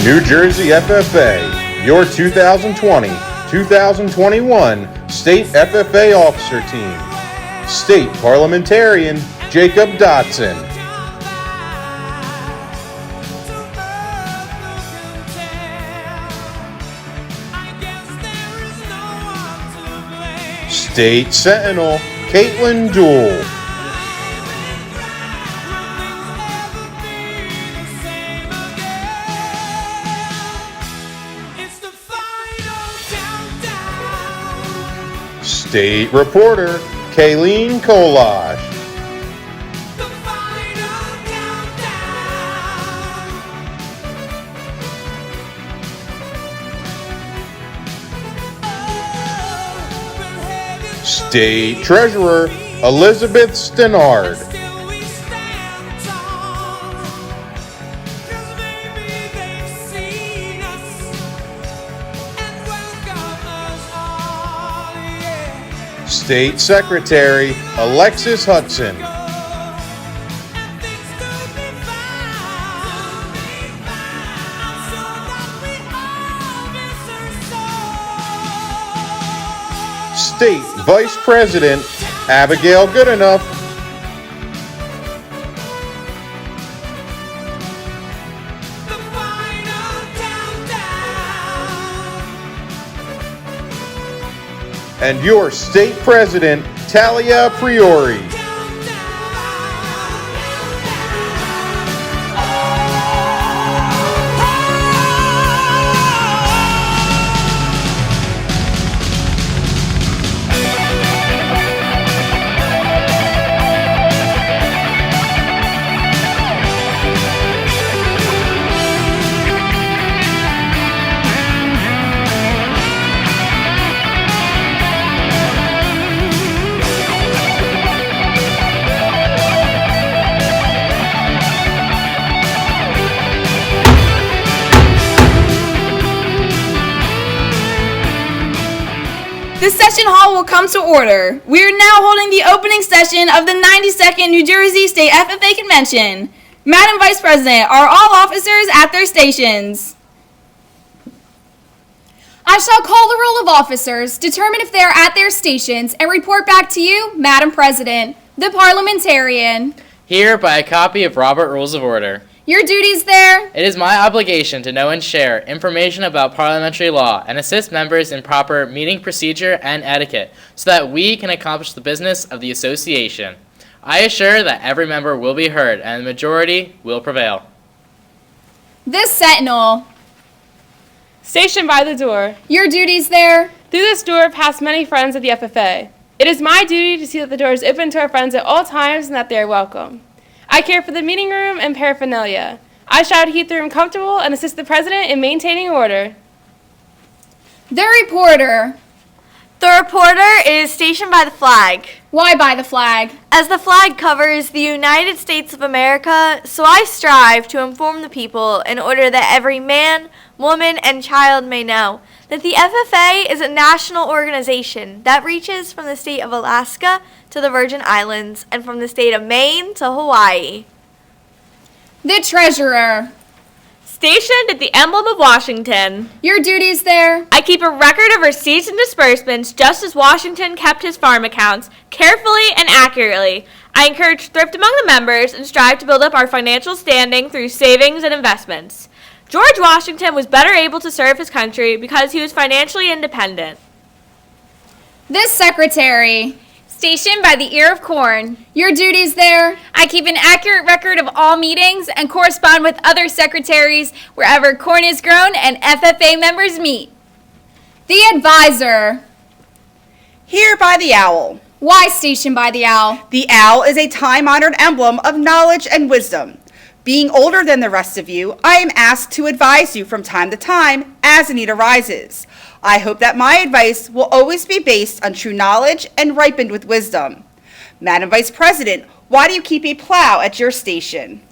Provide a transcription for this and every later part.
New Jersey FFA, your 2020-2021 State FFA Officer Team. State Parliamentarian Jacob Dotson. State Sentinel Caitlin Dool. State Reporter Kayleen Kolash. State Treasurer Elizabeth Stenard. State Secretary Alexis Hudson. State Vice President Abigail Goodenough. And your State President Talia Priori. This session hall will come to order. We are now holding the opening session of the 92nd New Jersey State FFA Convention. Madam Vice President, are all officers at their stations? I shall call the roll of officers, determine if they are at their stations, and report back to you, Madam President, the parliamentarian. Here by a copy of Robert Rules of Order. Your duties there? It is my obligation to know and share information about parliamentary law and assist members in proper meeting procedure and etiquette so that we can accomplish the business of the association. I assure that every member will be heard and the majority will prevail. This Sentinel. Stationed by the door. Your duties there? Through this door pass many friends of the FFA. It is my duty to see that the door is open to our friends at all times and that they are welcome. I care for the meeting room and paraphernalia. I shall keep the room comfortable and assist the president in maintaining order. The reporter. The reporter is stationed by the flag. Why by the flag? As the flag covers the United States of America, so I strive to inform the people in order that every man, woman, and child may know that the FFA is a national organization that reaches from the state of Alaska to the Virgin Islands and from the state of Maine to Hawaii. The treasurer. Stationed at the emblem of Washington. Your duties there? I keep a record of receipts and disbursements just as Washington kept his farm accounts, carefully and accurately. I encourage thrift among the members and strive to build up our financial standing through savings and investments. George Washington was better able to serve his country because he was financially independent. This secretary. Stationed by the ear of corn. Your duties there? I keep an accurate record of all meetings and correspond with other secretaries wherever corn is grown and FFA members meet. The advisor. Here by the owl. Why stationed by the owl? The owl is a time-honored emblem of knowledge and wisdom. Being older than the rest of you, I am asked to advise you from time to time as a need arises. I hope that my advice will always be based on true knowledge and ripened with wisdom. Madam Vice President, why do you keep a plow at your station?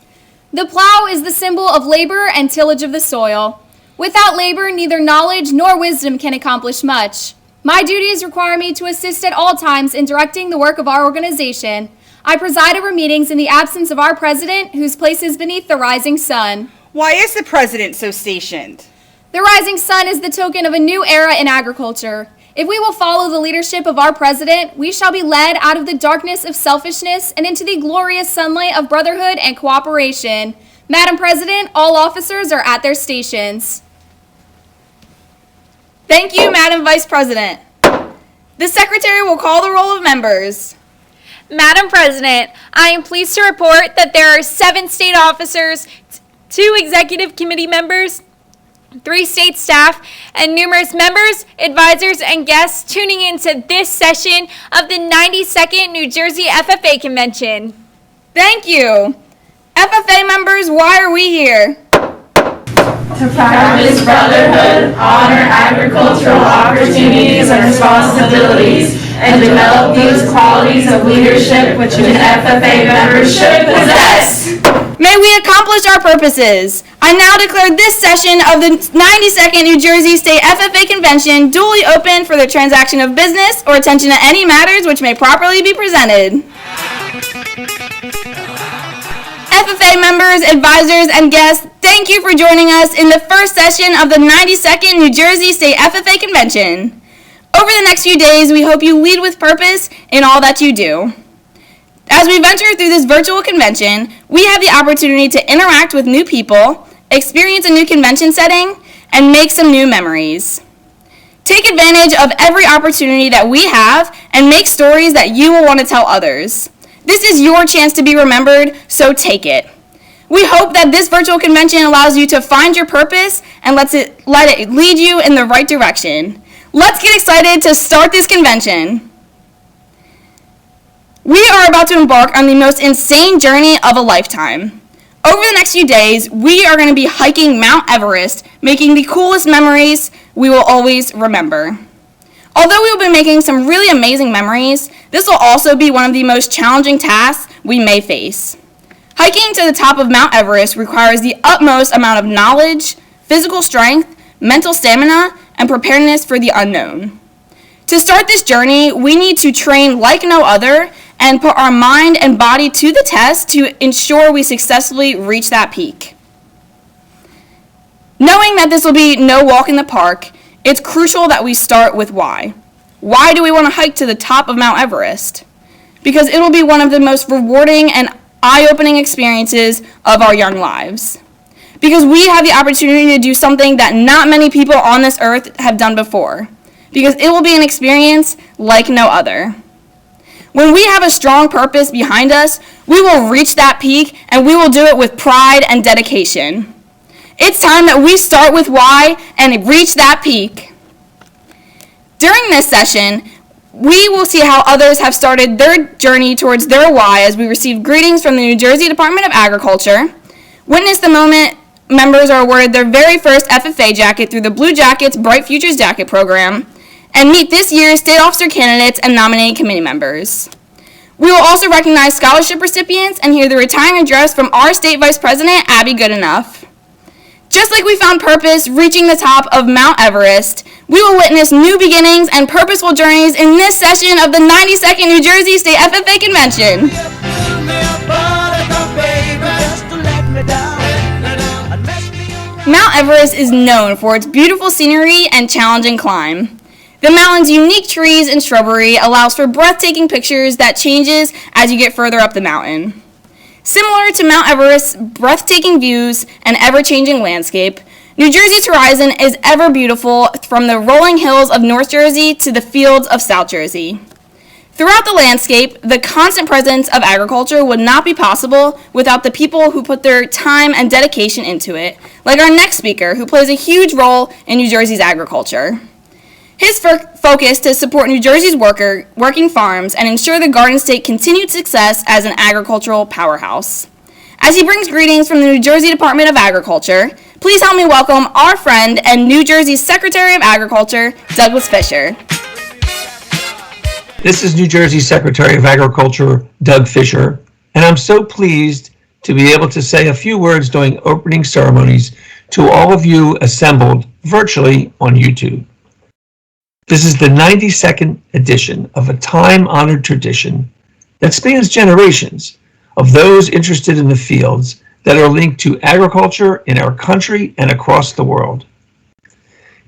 The plow is the symbol of labor and tillage of the soil. Without labor, neither knowledge nor wisdom can accomplish much. My duties require me to assist at all times in directing the work of our organization. I preside over meetings in the absence of our president, whose place is beneath the rising sun. Why is the president so stationed? The rising sun is the token of a new era in agriculture. If we will follow the leadership of our president, we shall be led out of the darkness of selfishness and into the glorious sunlight of brotherhood and cooperation. Madam President, all officers are at their stations. Thank you, Madam Vice President. The Secretary will call the roll of members. Madam President, I am pleased to report that there are 7 state officers, 2 executive committee members, 3 state staff, and numerous members, advisors, and guests tuning into this session of the 92nd New Jersey FFA Convention. Thank you. FFA members, why are we here? To practice brotherhood, honor agricultural opportunities and responsibilities, and develop these qualities of leadership which an FFA member should possess. May we accomplish our purposes. I now declare this session of the 92nd New Jersey State FFA Convention duly open for the transaction of business or attention to any matters which may properly be presented. FFA members, advisors, and guests, thank you for joining us in the first session of the 92nd New Jersey State FFA Convention. Over the next few days, we hope you lead with purpose in all that you do. As we venture through this virtual convention, we have the opportunity to interact with new people, experience a new convention setting, and make some new memories. Take advantage of every opportunity that we have and make stories that you will want to tell others. This is your chance to be remembered, so take it. We hope that this virtual convention allows you to find your purpose and let it lead you in the right direction. Let's get excited to start this convention. We are about to embark on the most insane journey of a lifetime. Over the next few days, we are going to be hiking Mount Everest, making the coolest memories we will always remember. Although we will be making some really amazing memories, this will also be one of the most challenging tasks we may face. Hiking to the top of Mount Everest requires the utmost amount of knowledge, physical strength, mental stamina, and preparedness for the unknown. To start this journey, we need to train like no other and put our mind and body to the test to ensure we successfully reach that peak. Knowing that this will be no walk in the park, it's crucial that we start with why. Why do we want to hike to the top of Mount Everest? Because it will be one of the most rewarding and eye-opening experiences of our young lives. Because we have the opportunity to do something that not many people on this earth have done before. Because it will be an experience like no other. When we have a strong purpose behind us, we will reach that peak and we will do it with pride and dedication. It's time that we start with why and reach that peak. During this session, we will see how others have started their journey towards their why as we receive greetings from the New Jersey Department of Agriculture, witness the moment members are awarded their very first FFA jacket through the Blue Jackets Bright Futures Jacket Program, and meet this year's state officer candidates and nominating committee members. We will also recognize scholarship recipients and hear the retiring address from our state vice president, Abby Goodenough. Just like we found purpose reaching the top of Mount Everest, we will witness new beginnings and purposeful journeys in this session of the 92nd New Jersey State FFA Convention. Mount Everest is known for its beautiful scenery and challenging climb. The mountain's unique trees and shrubbery allows for breathtaking pictures that changes as you get further up the mountain. Similar to Mount Everest's breathtaking views and ever-changing landscape, New Jersey's horizon is ever beautiful from the rolling hills of North Jersey to the fields of South Jersey. Throughout the landscape, the constant presence of agriculture would not be possible without the people who put their time and dedication into it, like our next speaker, who plays a huge role in New Jersey's agriculture. His focus to support New Jersey's working farms and ensure the Garden State continued success as an agricultural powerhouse. As he brings greetings from the New Jersey Department of Agriculture, please help me welcome our friend and New Jersey's Secretary of Agriculture, Douglas Fisher. This is New Jersey Secretary of Agriculture, Doug Fisher, and I'm so pleased to be able to say a few words during opening ceremonies to all of you assembled virtually on YouTube. This is the 92nd edition of a time-honored tradition that spans generations of those interested in the fields that are linked to agriculture in our country and across the world.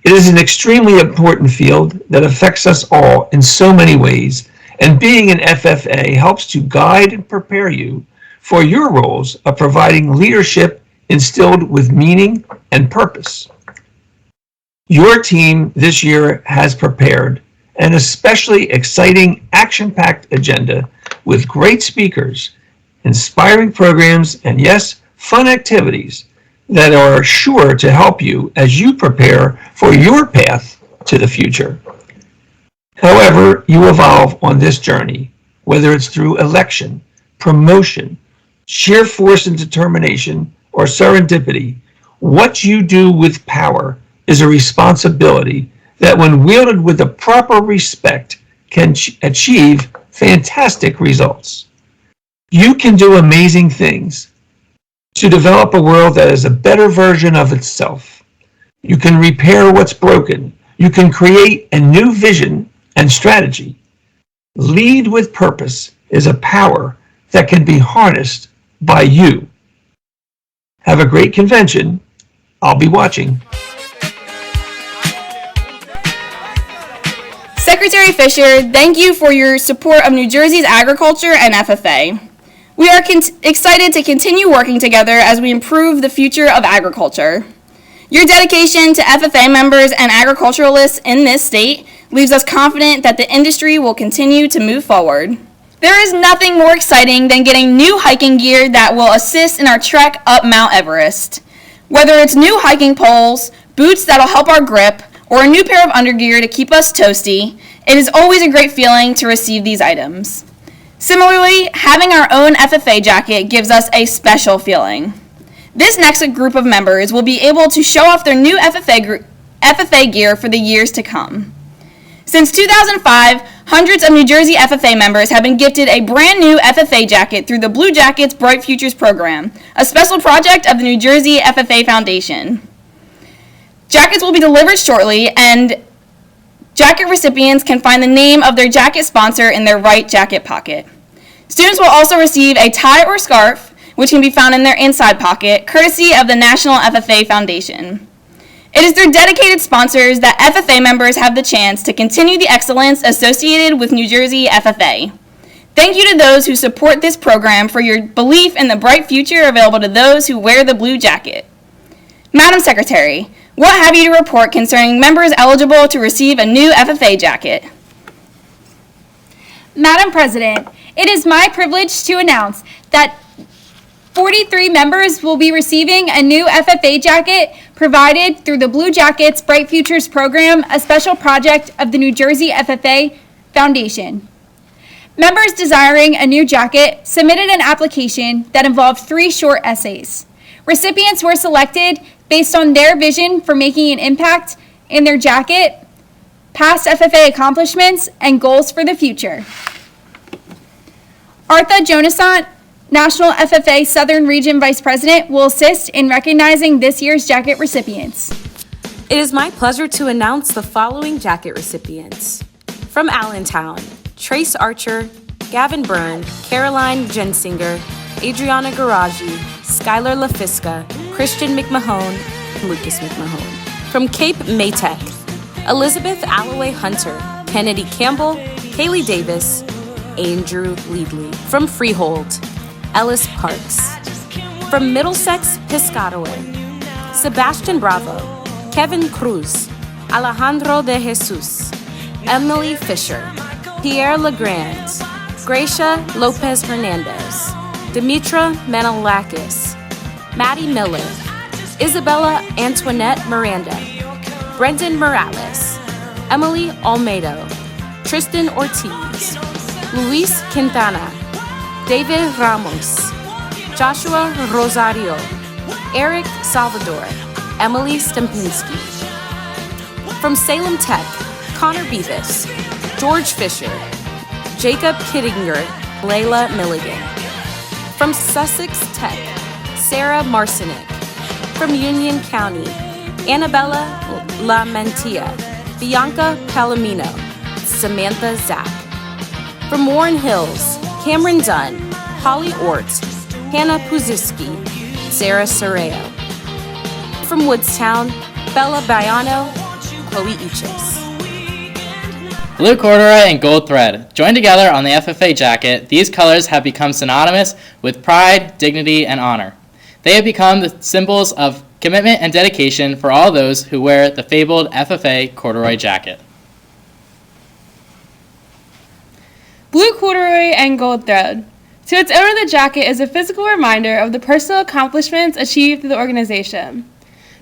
It is an extremely important field that affects us all in so many ways, and being an FFA helps to guide and prepare you for your roles of providing leadership instilled with meaning and purpose. Your team this year has prepared an especially exciting, action-packed agenda with great speakers, inspiring programs, and yes, fun activities that are sure to help you as you prepare for your path to the future. However you evolve on this journey, whether it's through election, promotion, sheer force and determination, or serendipity, what you do with power is a responsibility that, when wielded with the proper respect, can achieve fantastic results. You can do amazing things to develop a world that is a better version of itself. You can repair what's broken. You can create a new vision and strategy. Lead with purpose is a power that can be harnessed by you. Have a great convention. I'll be watching. Secretary Fisher, thank you for your support of New Jersey's agriculture and FFA. We are excited to continue working together as we improve the future of agriculture. Your dedication to FFA members and agriculturalists in this state leaves us confident that the industry will continue to move forward. There is nothing more exciting than getting new hiking gear that will assist in our trek up Mount Everest. Whether it's new hiking poles, boots that'll help our grip, or a new pair of undergear to keep us toasty, it is always a great feeling to receive these items. Similarly, having our own FFA jacket gives us a special feeling. This next group of members will be able to show off their new FFA gear for the years to come. Since 2005, hundreds of New Jersey FFA members have been gifted a brand new FFA jacket through the Blue Jackets Bright Futures program, a special project of the New Jersey FFA Foundation. Jackets will be delivered shortly, and jacket recipients can find the name of their jacket sponsor in their right jacket pocket. Students will also receive a tie or scarf, which can be found in their inside pocket, courtesy of the National FFA Foundation. It is through dedicated sponsors that FFA members have the chance to continue the excellence associated with New Jersey FFA. Thank you to those who support this program for your belief in the bright future available to those who wear the blue jacket. Madam Secretary, what have you to report concerning members eligible to receive a new FFA jacket? Madam President, it is my privilege to announce that 43 members will be receiving a new FFA jacket provided through the Blue Jackets Bright Futures program, a special project of the New Jersey FFA Foundation. Members desiring a new jacket submitted an application that involved 3 short essays. Recipients were selected based on their vision for making an impact in their jacket, past FFA accomplishments, and goals for the future. Artha Jonasant, National FFA Southern Region Vice President, will assist in recognizing this year's jacket recipients. It is my pleasure to announce the following jacket recipients. From Allentown, Trace Archer, Gavin Byrne, Caroline Jensinger, Adriana Garaji, Skylar LaFisca, Christian McMahon, and Lucas McMahon. From Cape Maytech, Elizabeth Alloway Hunter, Kennedy Campbell, Kaylee Davis, Andrew Leadley. From Freehold, Ellis Parks. From Middlesex, Piscataway, Sebastian Bravo, Kevin Cruz, Alejandro de Jesus, Emily Fisher, Pierre Legrand, Gracia Lopez Hernandez, Dimitra Manolakis, Maddie Miller, Isabella Antoinette Miranda, Brendan Morales, Emily Almedo, Tristan Ortiz, Luis Quintana, David Ramos, Joshua Rosario, Eric Salvador, Emily Stempinski. From Salem Tech, Connor Beavis, George Fisher, Jacob Kittinger, Layla Milligan. From Sussex Tech, Sarah Marcinek. From Union County, Annabella Lamentia, Bianca Palomino, Samantha Zack. From Warren Hills, Cameron Dunn, Holly Ort, Hannah Puziski, Sarah Soreo. From Woodstown, Bella Baiano, Chloe Ichis. Blue corduroy and gold thread. Joined together on the FFA jacket, these colors have become synonymous with pride, dignity, and honor. They have become the symbols of commitment and dedication for all those who wear the fabled FFA corduroy jacket. Blue corduroy and gold thread. To its owner, the jacket is a physical reminder of the personal accomplishments achieved through the organization.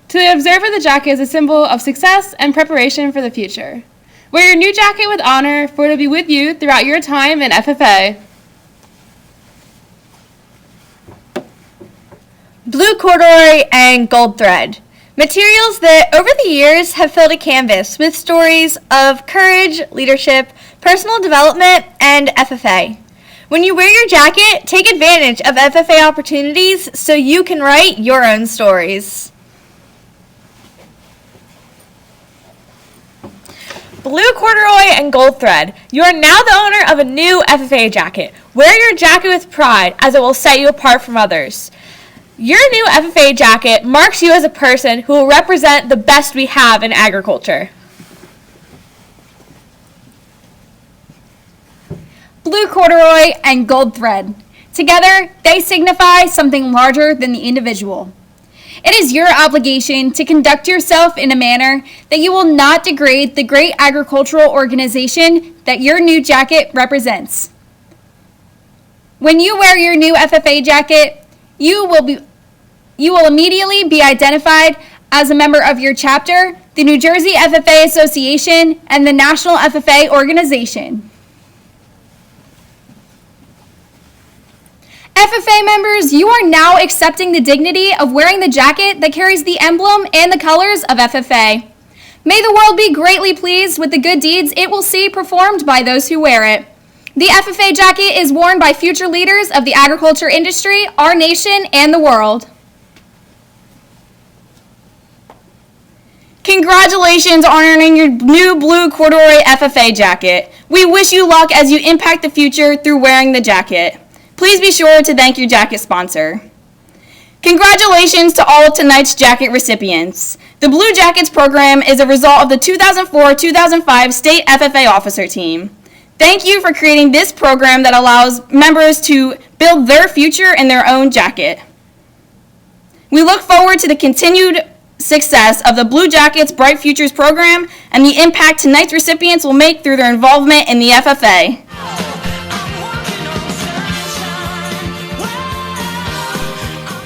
To the observer, the jacket is a symbol of success and preparation for the future. Wear your new jacket with honor, for it will be with you throughout your time in FFA. Blue corduroy and gold thread. Materials that over the years have filled a canvas with stories of courage, leadership, personal development, and FFA. When you wear your jacket, take advantage of FFA opportunities so you can write your own stories. Blue corduroy and gold thread. You are now the owner of a new FFA jacket. Wear your jacket with pride, as it will set you apart from others. Your new FFA jacket marks you as a person who will represent the best we have in agriculture. Blue corduroy and gold thread. Together, they signify something larger than the individual. It is your obligation to conduct yourself in a manner that you will not degrade the great agricultural organization that your new jacket represents. When you wear your new FFA jacket, you will immediately be identified as a member of your chapter, the New Jersey FFA Association, and the National FFA Organization. FFA members, you are now accepting the dignity of wearing the jacket that carries the emblem and the colors of FFA. May the world be greatly pleased with the good deeds it will see performed by those who wear it. The FFA jacket is worn by future leaders of the agriculture industry, our nation, and the world. Congratulations on earning your new blue corduroy FFA jacket. We wish you luck as you impact the future through wearing the jacket. Please be sure to thank your jacket sponsor. Congratulations to all of tonight's jacket recipients. The Blue Jackets program is a result of the 2004-2005 State FFA Officer Team. Thank you for creating this program that allows members to build their future in their own jacket. We look forward to the continued success of the Blue Jackets Bright Futures program and the impact tonight's recipients will make through their involvement in the FFA.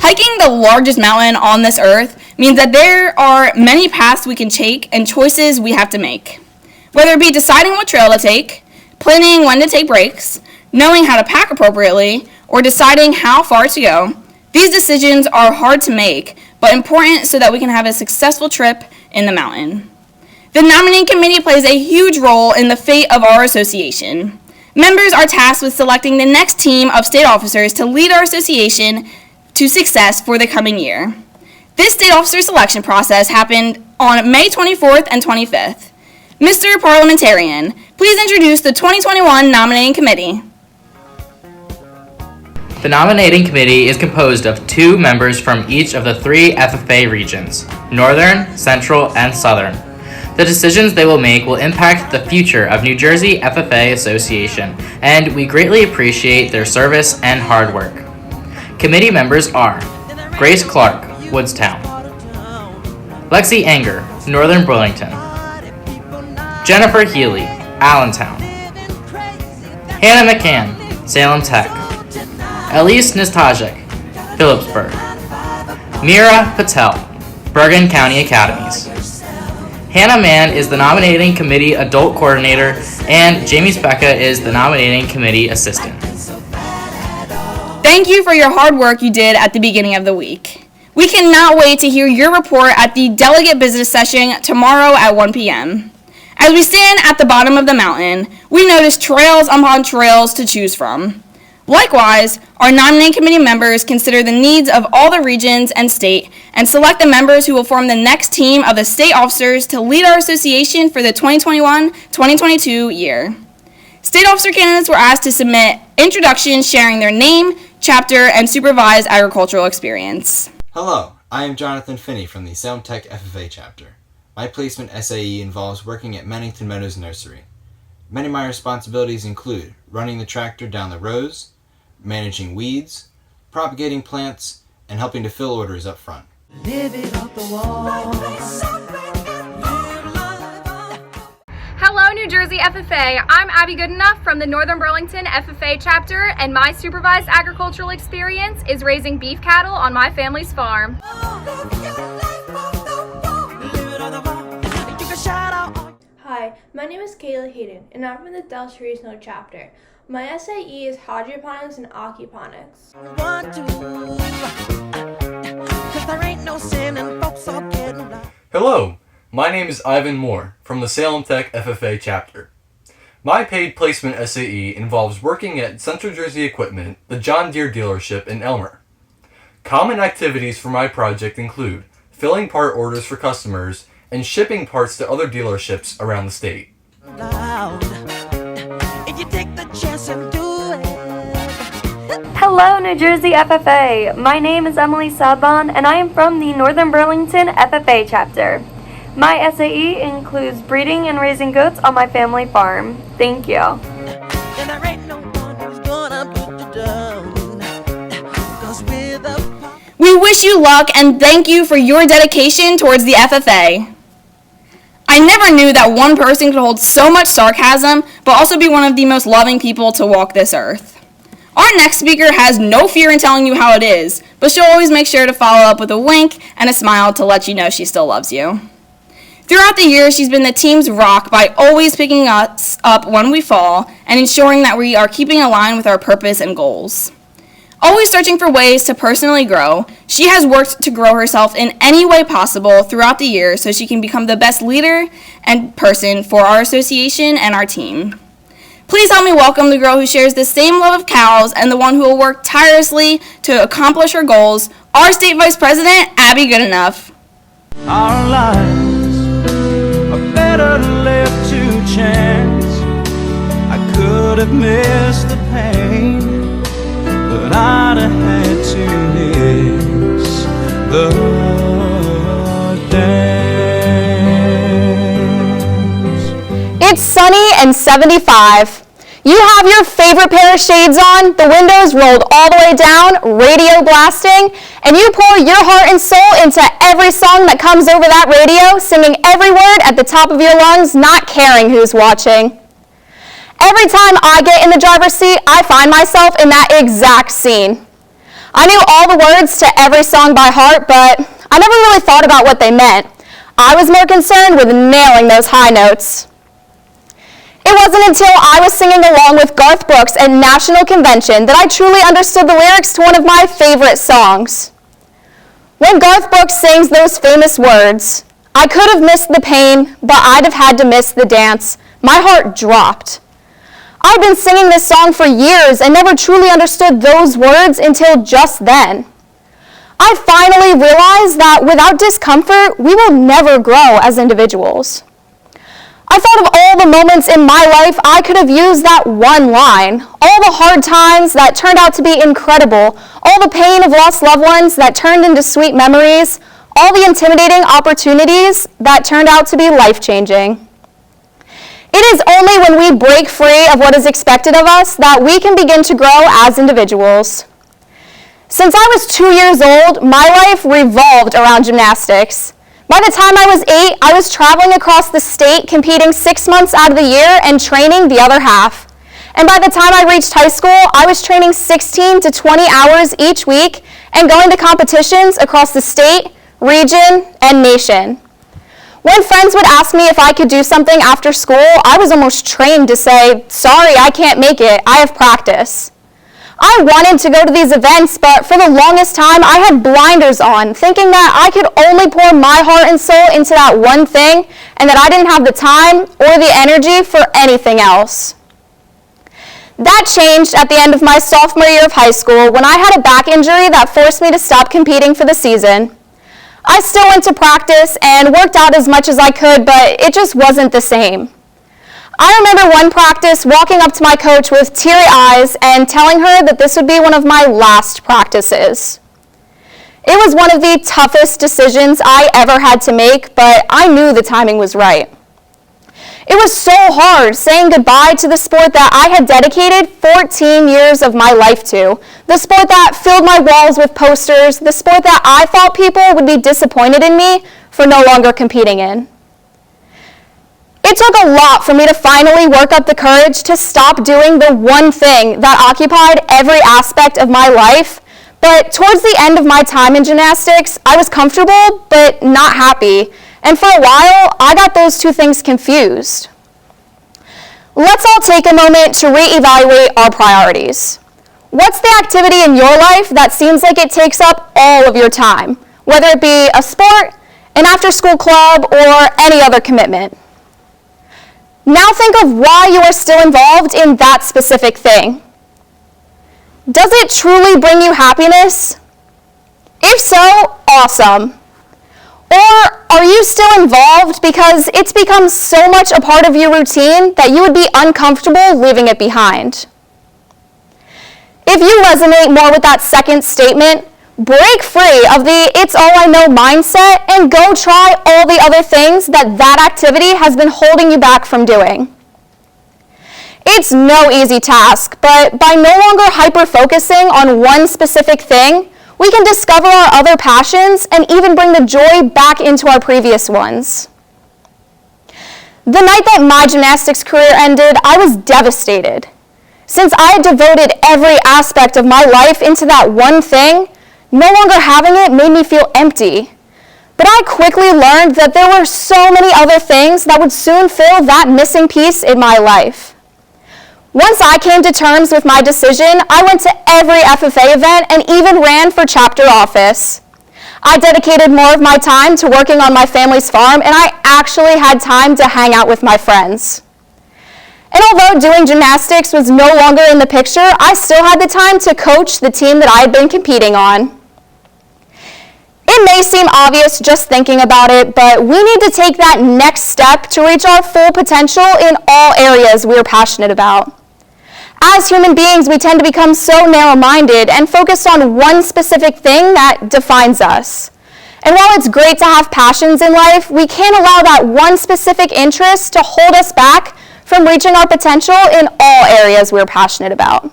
Hiking the largest mountain on this earth means that there are many paths we can take and choices we have to make. Whether it be deciding what trail to take, planning when to take breaks, knowing how to pack appropriately, or deciding how far to go, these decisions are hard to make, but important so that we can have a successful trip in the mountain. The nominating committee plays a huge role in the fate of our association. Members are tasked with selecting the next team of state officers to lead our association to success for the coming year. This state officer selection process happened on May 24th and 25th. Mr. Parliamentarian, please introduce the 2021 nominating committee. The nominating committee is composed of 2 members from each of the 3 FFA regions, Northern, Central, and Southern. The decisions they will make will impact the future of New Jersey FFA Association, and we greatly appreciate their service and hard work. Committee members are Grace Clark, Woodstown; Lexi Anger, Northern Burlington; Jennifer Healy, Allentown; Hannah McCann, Salem Tech; Elise Nistajic, Phillipsburg; Mira Patel, Bergen County Academies. Hannah Mann is the nominating committee adult coordinator, and Jamie Specca is the nominating committee assistant. Thank you for your hard work you did at the beginning of the week. We cannot wait to hear your report at the delegate business session tomorrow at 1 p.m. As we stand at the bottom of the mountain, we notice trails upon trails to choose from. Likewise, our nominating committee members consider the needs of all the regions and state and select the members who will form the next team of the state officers to lead our association for the 2021-2022 year. State officer candidates were asked to submit introductions sharing their name, chapter, and supervised agricultural experience. Hello, I am Jonathan Finney from the Salem Tech FFA chapter. My placement SAE involves working at Mannington Meadows Nursery. Many of my responsibilities include running the tractor down the rows, managing weeds, propagating plants, and helping to fill orders up front. Hello, New Jersey FFA. I'm Abby Goodenough from the Northern Burlington FFA chapter, and my supervised agricultural experience is raising beef cattle on my family's farm. Hi, my name is Kayla Hayden, and I'm from the Delta Regional chapter. My SAE is hydroponics and aquaponics. Hello, my name is Ivan Moore from the Salem Tech FFA chapter. My paid placement SAE involves working at Central Jersey Equipment, the John Deere dealership in Elmer. Common activities for my project include filling part orders for customers and shipping parts to other dealerships around the state. Hello, New Jersey FFA. My name is Emily Sadbon, and I am from the Northern Burlington FFA chapter. My SAE includes breeding and raising goats on my family farm. Thank you. We wish you luck and thank you for your dedication towards the FFA. I never knew that one person could hold so much sarcasm, but also be one of the most loving people to walk this earth. Our next speaker has no fear in telling you how it is, but she'll always make sure to follow up with a wink and a smile to let you know she still loves you. Throughout the years, she's been the team's rock by always picking us up when we fall and ensuring that we are keeping aligned with our purpose and goals. Always searching for ways to personally grow, she has worked to grow herself in any way possible throughout the year so she can become the best leader and person for our association and our team. Please help me welcome the girl who shares the same love of cows and the one who will work tirelessly to accomplish her goals, our State Vice President, Abby Goodenough. Our lives are better left to chance. I could have missed the pain, but I'd have had to miss the dance. It's sunny and 75. You have your favorite pair of shades on, the windows rolled all the way down, radio blasting, and you pour your heart and soul into every song that comes over that radio, singing every word at the top of your lungs, not caring who's watching. Every time I get in the driver's seat, I find myself in that exact scene. I knew all the words to every song by heart, but I never really thought about what they meant. I was more concerned with nailing those high notes. It wasn't until I was singing along with Garth Brooks at National Convention that I truly understood the lyrics to one of my favorite songs. When Garth Brooks sings those famous words, "I could have missed the pain, but I'd have had to miss the dance," my heart dropped. I'd been singing this song for years and never truly understood those words until just then. I finally realized that without discomfort, we will never grow as individuals. I thought of all the moments in my life I could have used that one line, all the hard times that turned out to be incredible, all the pain of lost loved ones that turned into sweet memories, all the intimidating opportunities that turned out to be life-changing. It is only when we break free of what is expected of us that we can begin to grow as individuals. Since I was 2 years old, my life revolved around gymnastics. By the time I was 8, I was traveling across the state, competing 6 months out of the year and training the other half. And by the time I reached high school, I was training 16 to 20 hours each week and going to competitions across the state, region, and nation. When friends would ask me if I could do something after school, I was almost trained to say, "Sorry, I can't make it. I have practice." I wanted to go to these events, but for the longest time, I had blinders on, thinking that I could only pour my heart and soul into that one thing, and that I didn't have the time or the energy for anything else. That changed at the end of my sophomore year of high school when I had a back injury that forced me to stop competing for the season. I still went to practice and worked out as much as I could, but it just wasn't the same. I remember one practice walking up to my coach with teary eyes and telling her that this would be one of my last practices. It was one of the toughest decisions I ever had to make, but I knew the timing was right. It was so hard saying goodbye to the sport that I had dedicated 14 years of my life to, the sport that filled my walls with posters, the sport that I thought people would be disappointed in me for no longer competing in. It took a lot for me to finally work up the courage to stop doing the one thing that occupied every aspect of my life. But towards the end of my time in gymnastics, I was comfortable but not happy. And for a while, I got those two things confused. Let's all take a moment to reevaluate our priorities. What's the activity in your life that seems like it takes up all of your time, whether it be a sport, an after-school club, or any other commitment? Now think of why you are still involved in that specific thing. Does it truly bring you happiness? If so, awesome. Or are you still involved because it's become so much a part of your routine that you would be uncomfortable leaving it behind? If you resonate more with that second statement, break free of the "it's all I know" mindset and go try all the other things that activity has been holding you back from doing. It's no easy task, but by no longer hyper-focusing on one specific thing, we can discover our other passions and even bring the joy back into our previous ones. The night that my gymnastics career ended, I was devastated. Since I had devoted every aspect of my life into that one thing, no longer having it made me feel empty. But I quickly learned that there were so many other things that would soon fill that missing piece in my life. Once I came to terms with my decision, I went to every FFA event and even ran for chapter office. I dedicated more of my time to working on my family's farm, and I actually had time to hang out with my friends. And although doing gymnastics was no longer in the picture, I still had the time to coach the team that I had been competing on. It may seem obvious just thinking about it, but we need to take that next step to reach our full potential in all areas we are passionate about. As human beings, we tend to become so narrow-minded and focused on one specific thing that defines us. And while it's great to have passions in life, we can't allow that one specific interest to hold us back from reaching our potential in all areas we're passionate about.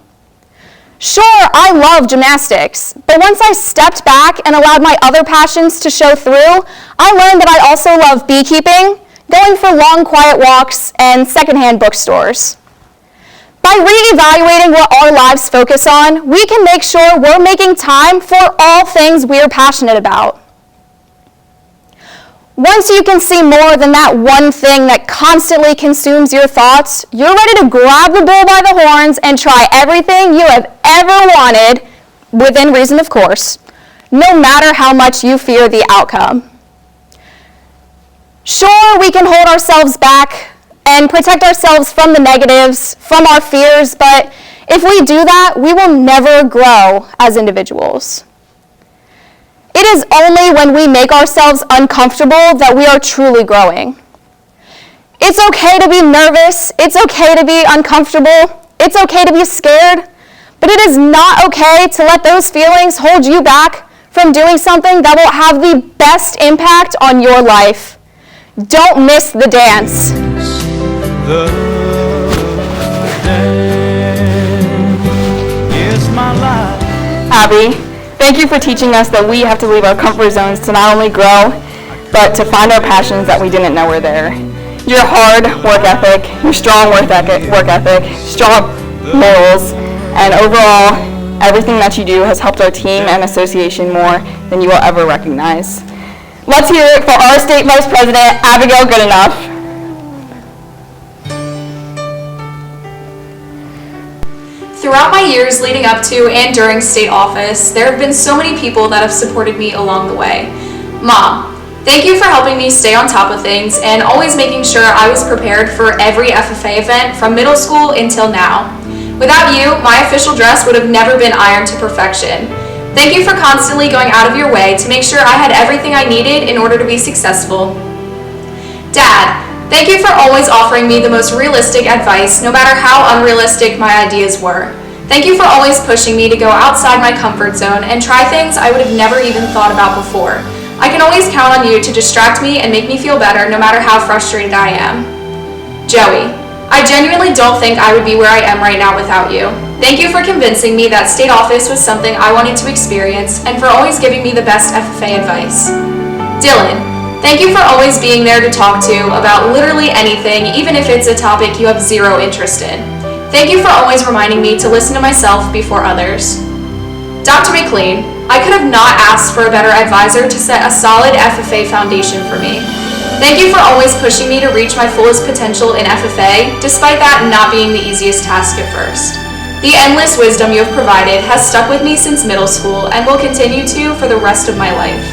Sure, I love gymnastics, but once I stepped back and allowed my other passions to show through, I learned that I also love beekeeping, going for long, quiet walks, and secondhand bookstores. By reevaluating what our lives focus on, we can make sure we're making time for all things we're passionate about. Once you can see more than that one thing that constantly consumes your thoughts, you're ready to grab the bull by the horns and try everything you have ever wanted, within reason of course, no matter how much you fear the outcome. Sure, we can hold ourselves back and protect ourselves from the negatives, from our fears, but if we do that, we will never grow as individuals. It is only when we make ourselves uncomfortable that we are truly growing. It's okay to be nervous, it's okay to be uncomfortable, it's okay to be scared, but it is not okay to let those feelings hold you back from doing something that will have the best impact on your life. Don't miss the dance. The dance is my life. Abby, thank you for teaching us that we have to leave our comfort zones to not only grow, but to find our passions that we didn't know were there. Your hard work ethic, your strong work ethic, strong morals, and overall, everything that you do has helped our team and association more than you will ever recognize. Let's hear it for our State Vice President, Abigail Goodenough. Throughout my years leading up to and during state office, there have been so many people that have supported me along the way. Mom, thank you for helping me stay on top of things and always making sure I was prepared for every FFA event from middle school until now. Without you, my official dress would have never been ironed to perfection. Thank you for constantly going out of your way to make sure I had everything I needed in order to be successful. Dad, thank you for always offering me the most realistic advice, no matter how unrealistic my ideas were. Thank you for always pushing me to go outside my comfort zone and try things I would have never even thought about before. I can always count on you to distract me and make me feel better no matter how frustrated I am. Joey, I genuinely don't think I would be where I am right now without you. Thank you for convincing me that state office was something I wanted to experience and for always giving me the best FFA advice. Dylan, thank you for always being there to talk to about literally anything, even if it's a topic you have zero interest in. Thank you for always reminding me to listen to myself before others. Dr. McLean, I could have not asked for a better advisor to set a solid FFA foundation for me. Thank you for always pushing me to reach my fullest potential in FFA, despite that not being the easiest task at first. The endless wisdom you have provided has stuck with me since middle school and will continue to for the rest of my life.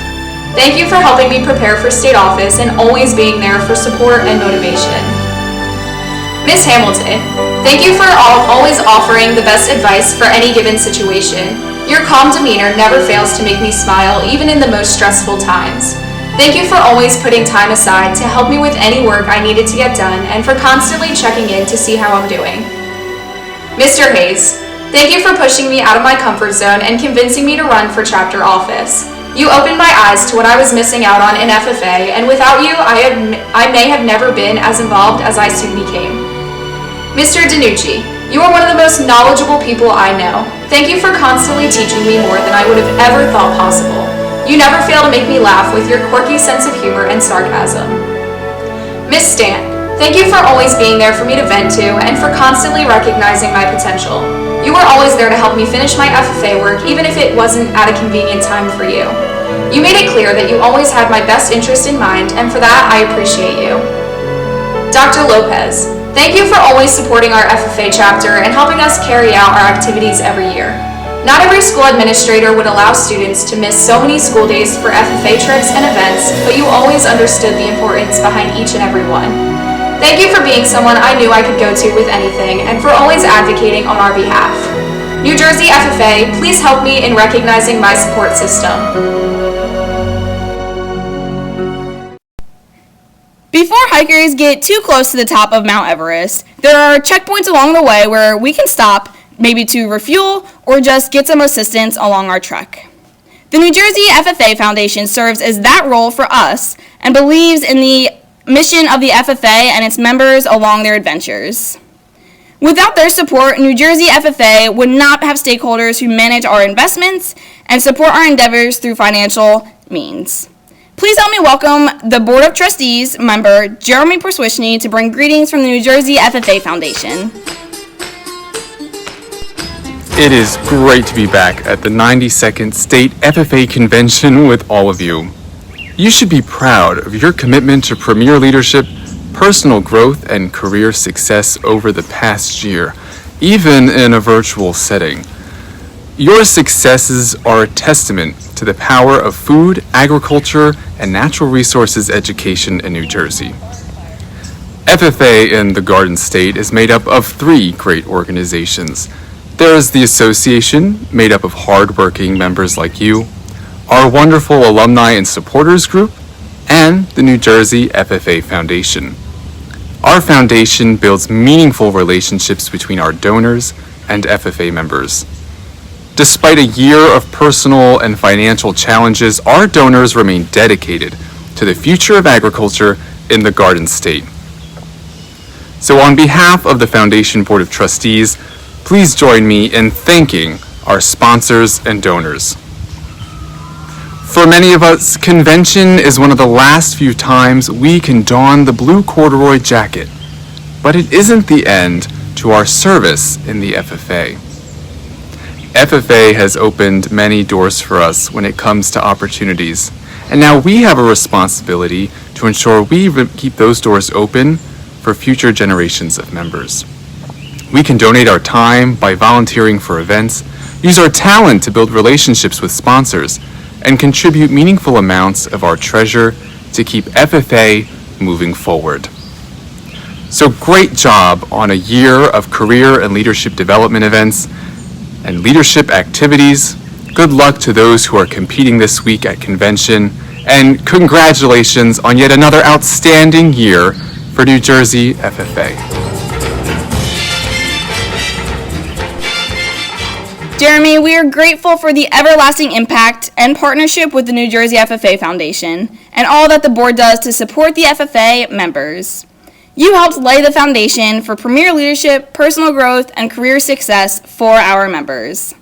Thank you for helping me prepare for state office and always being there for support and motivation. Miss Hamilton, thank you for always offering the best advice for any given situation. Your calm demeanor never fails to make me smile, even in the most stressful times. Thank you for always putting time aside to help me with any work I needed to get done and for constantly checking in to see how I'm doing. Mr. Hayes, thank you for pushing me out of my comfort zone and convincing me to run for chapter office. You opened my eyes to what I was missing out on in FFA, and without you, I may have never been as involved as I soon became. Mr. DiNucci, you are one of the most knowledgeable people I know. Thank you for constantly teaching me more than I would have ever thought possible. You never fail to make me laugh with your quirky sense of humor and sarcasm. Miss Stant, thank you for always being there for me to vent to and for constantly recognizing my potential. You were always there to help me finish my FFA work even if it wasn't at a convenient time for you. You made it clear that you always had my best interest in mind, and for that I appreciate you. Dr. Lopez, thank you for always supporting our FFA chapter and helping us carry out our activities every year. Not every school administrator would allow students to miss so many school days for FFA trips and events, but you always understood the importance behind each and every one. Thank you for being someone I knew I could go to with anything and for always advocating on our behalf. New Jersey FFA, please help me in recognizing my support system. Before hikers get too close to the top of Mount Everest, there are checkpoints along the way where we can stop, maybe to refuel or just get some assistance along our trek. The New Jersey FFA Foundation serves as that role for us and believes in the mission of the FFA and its members along their adventures. Without their support, New Jersey FFA would not have stakeholders who manage our investments and support our endeavors through financial means. Please help me welcome the Board of Trustees member, Jeremy Perswishny, to bring greetings from the New Jersey FFA Foundation. It is great to be back at the 92nd State FFA Convention with all of you. You should be proud of your commitment to premier leadership, personal growth, and career success over the past year, even in a virtual setting. Your successes are a testament to the power of food, agriculture, and natural resources education in New Jersey. FFA in the Garden State is made up of 3 great organizations. There is the association, made up of hard-working members like you, our wonderful alumni and supporters group, and the New Jersey FFA Foundation. Our foundation builds meaningful relationships between our donors and FFA members. Despite a year of personal and financial challenges, our donors remain dedicated to the future of agriculture in the Garden State. So on behalf of the Foundation Board of Trustees, please join me in thanking our sponsors and donors. For many of us, convention is one of the last few times we can don the blue corduroy jacket, but it isn't the end to our service in the FFA. FFA has opened many doors for us when it comes to opportunities, and now we have a responsibility to ensure we keep those doors open for future generations of members. We can donate our time by volunteering for events, use our talent to build relationships with sponsors, and contribute meaningful amounts of our treasure to keep FFA moving forward. So great job on a year of career and leadership development events and leadership activities. Good luck to those who are competing this week at convention, and congratulations on yet another outstanding year for New Jersey FFA. Jeremy, we are grateful for the everlasting impact and partnership with the New Jersey FFA Foundation and all that the board does to support the FFA members. You helped lay the foundation for premier leadership, personal growth, and career success for our members.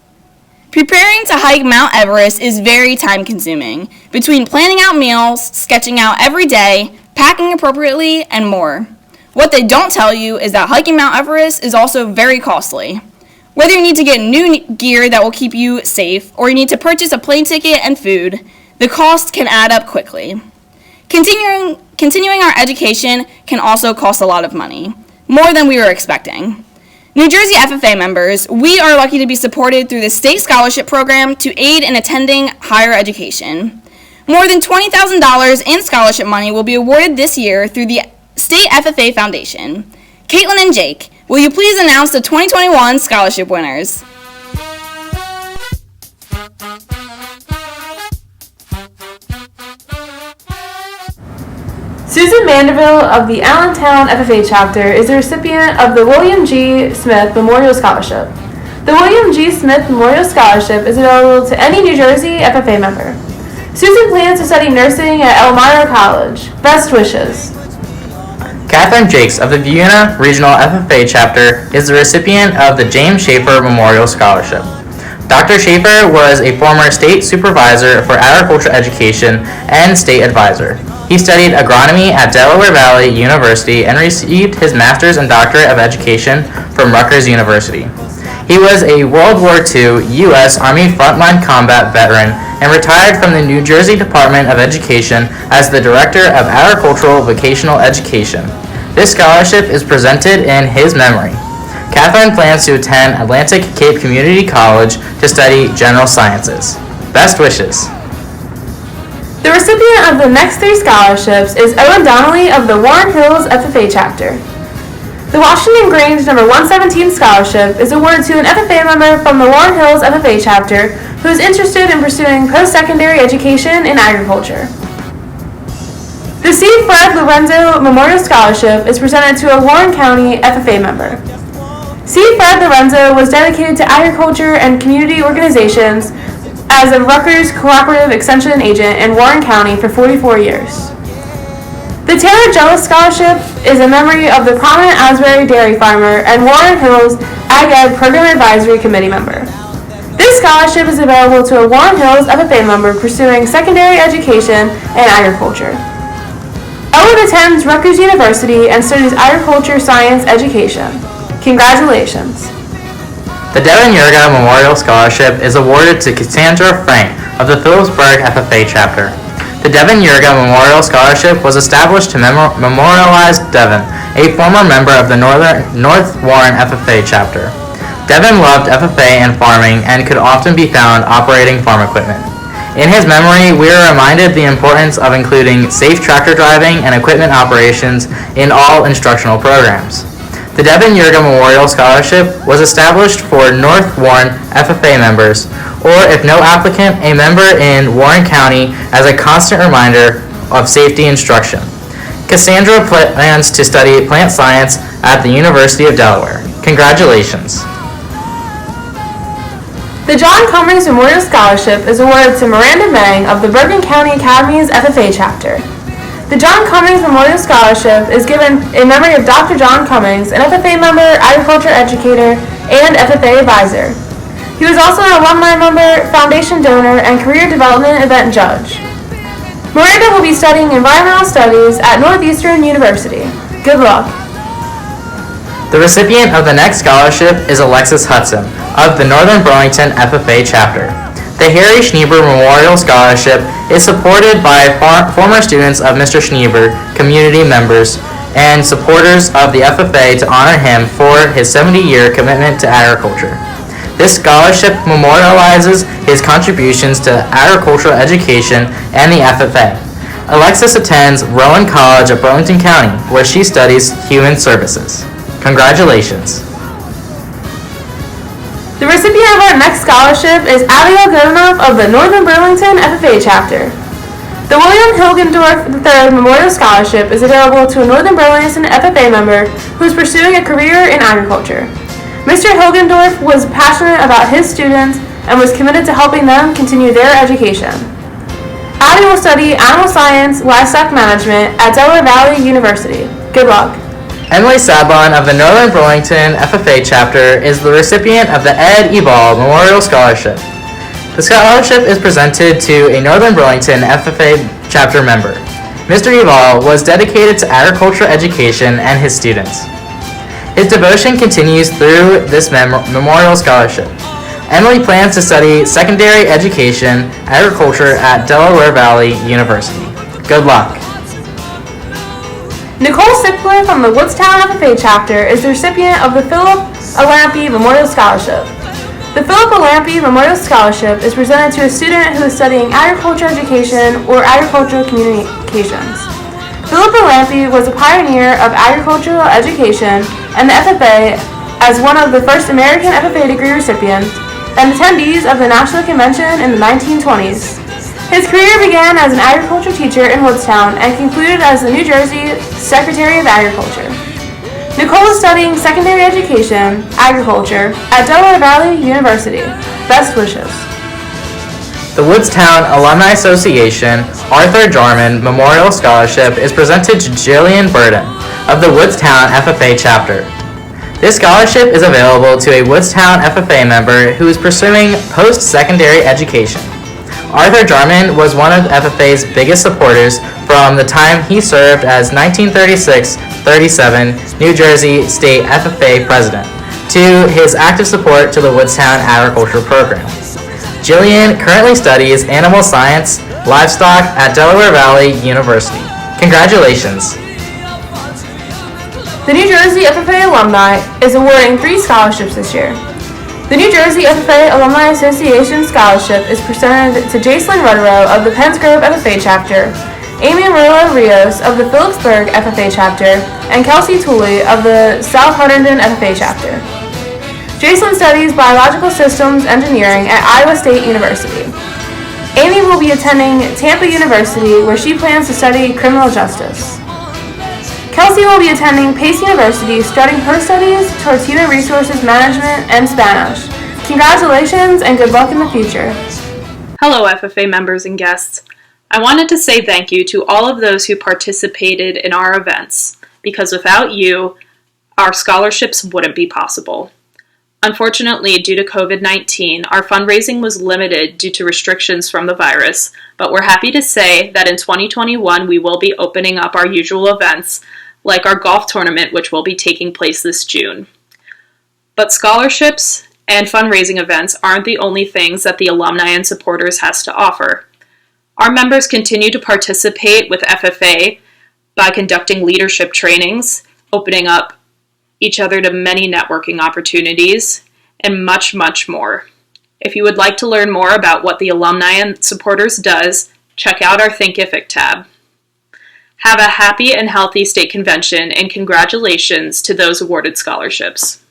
Preparing to hike Mount Everest is very time-consuming, between planning out meals, sketching out every day, packing appropriately, and more. What they don't tell you is that hiking Mount Everest is also very costly. Whether you need to get new gear that will keep you safe, or you need to purchase a plane ticket and food, the cost can add up quickly. Continuing our education can also cost a lot of money, more than we were expecting. New Jersey FFA members, we are lucky to be supported through the state scholarship program to aid in attending higher education. More than $20,000 in scholarship money will be awarded this year through the State FFA Foundation. Caitlin and Jake, will you please announce the 2021 scholarship winners? Susan Mandeville of the Allentown FFA chapter is the recipient of the William G. Smith Memorial Scholarship. The William G. Smith Memorial Scholarship is available to any New Jersey FFA member. Susan plans to study nursing at Elmira College. Best wishes. Catherine Jakes of the Vienna Regional FFA chapter is the recipient of the James Schaefer Memorial Scholarship. Dr. Schaefer was a former state supervisor for agriculture education and state advisor. He studied agronomy at Delaware Valley University and received his master's and doctorate of education from Rutgers University. He was a World War II U.S. Army frontline combat veteran and retired from the New Jersey Department of Education as the Director of Agricultural Vocational Education. This scholarship is presented in his memory. Catherine plans to attend Atlantic Cape Community College to study general sciences. Best wishes. The recipient of the next three scholarships is Owen Donnelly of the Warren Hills FFA chapter. The Washington Grange No. 117 Scholarship is awarded to an FFA member from the Warren Hills FFA chapter who is interested in pursuing post-secondary education in agriculture. The C. Fred Lorenzo Memorial Scholarship is presented to a Warren County FFA member. C. Fred Lorenzo was dedicated to agriculture and community organizations as a Rutgers Cooperative Extension Agent in Warren County for 44 years. The Taylor Jellis Scholarship is a memory of the prominent Asbury dairy farmer and Warren Hills Ag Ed Program Advisory Committee member. This scholarship is available to a Warren Hills FFA member pursuing secondary education and agriculture. Owen attends Rutgers University and studies agriculture science education. Congratulations. The Devin Yurga Memorial Scholarship is awarded to Cassandra Frank of the Phillipsburg FFA chapter. The Devin Yurga Memorial Scholarship was established to memorialize Devin, a former member of the North Warren FFA chapter. Devin loved FFA and farming and could often be found operating farm equipment. In his memory, we are reminded the importance of including safe tractor driving and equipment operations in all instructional programs. The Devin Yurga Memorial Scholarship was established for North Warren FFA members, or if no applicant, a member in Warren County as a constant reminder of safety instruction. Cassandra plans to study plant science at the University of Delaware. Congratulations. The John Cummings Memorial Scholarship is awarded to Miranda Mang of the Bergen County Academy's FFA chapter. The John Cummings Memorial Scholarship is given in memory of Dr. John Cummings, an FFA member, agriculture educator, and FFA advisor. He was also an alumni member, foundation donor, and career development event judge. Miranda will be studying environmental studies at Northeastern University. Good luck. The recipient of the next scholarship is Alexis Hudson of the Northern Burlington FFA chapter. The Harry Schneeber Memorial Scholarship is supported by former students of Mr. Schneeber, community members, and supporters of the FFA to honor him for his 70-year commitment to agriculture. This scholarship memorializes his contributions to agricultural education and the FFA. Alexis attends Rowan College of Burlington County, where she studies human services. Congratulations. The recipient of our next scholarship is Abigail Goodenough of the Northern Burlington FFA chapter. The William Hilgendorf III Memorial Scholarship is available to a Northern Burlington FFA member who is pursuing a career in agriculture. Mr. Hilgendorf was passionate about his students and was committed to helping them continue their education. Abby will study animal science, livestock management at Delaware Valley University. Good luck. Emily Sabon of the Northern Burlington FFA chapter is the recipient of the Ed Ebal Memorial Scholarship. The scholarship is presented to a Northern Burlington FFA chapter member. Mr. Ebal was dedicated to agriculture education and his students. His devotion continues through this memorial scholarship. Emily plans to study secondary education, agriculture at Delaware Valley University. Good luck. Nicole Sickler from the Woodstown FFA chapter is the recipient of the Philip Alampi Memorial Scholarship. The Philip Alampi Memorial Scholarship is presented to a student who is studying agriculture education or agricultural communications. Philip Alampi was a pioneer of agricultural education and the FFA as one of the first American FFA degree recipients and attendees of the National Convention in the 1920s. His career began as an agriculture teacher in Woodstown and concluded as the New Jersey Secretary of Agriculture. Nicole is studying secondary education, agriculture, at Delaware Valley University. Best wishes. The Woodstown Alumni Association Arthur Jarman Memorial Scholarship is presented to Jillian Burden of the Woodstown FFA chapter. This scholarship is available to a Woodstown FFA member who is pursuing post-secondary education. Arthur Jarman was one of FFA's biggest supporters from the time he served as 1936-37 New Jersey State FFA President to his active support to the Woodstown Agriculture Program. Jillian currently studies animal science, livestock at Delaware Valley University. Congratulations! The New Jersey FFA alumni is awarding 3 scholarships this year. The New Jersey FFA Alumni Association Scholarship is presented to Jacelyn Rutterow of the Penns Grove FFA chapter, Amy Marilla Rios of the Phillipsburg FFA chapter, and Kelsey Tooley of the South Hunterdon FFA chapter. Jacelyn studies biological systems engineering at Iowa State University. Amy will be attending Tampa University where she plans to study criminal justice. Kelsey will be attending Pace University, starting her studies towards human resources management and Spanish. Congratulations and good luck in the future. Hello, FFA members and guests. I wanted to say thank you to all of those who participated in our events, because without you, our scholarships wouldn't be possible. Unfortunately, due to COVID-19, our fundraising was limited due to restrictions from the virus, but we're happy to say that in 2021 we will be opening up our usual events, like our golf tournament, which will be taking place this June. But scholarships and fundraising events aren't the only things that the alumni and supporters has to offer. Our members continue to participate with FFA by conducting leadership trainings, opening up each other to many networking opportunities, and much, much more. If you would like to learn more about what the alumni and supporters does, check out our Thinkific tab. Have a happy and healthy state convention, and congratulations to those awarded scholarships.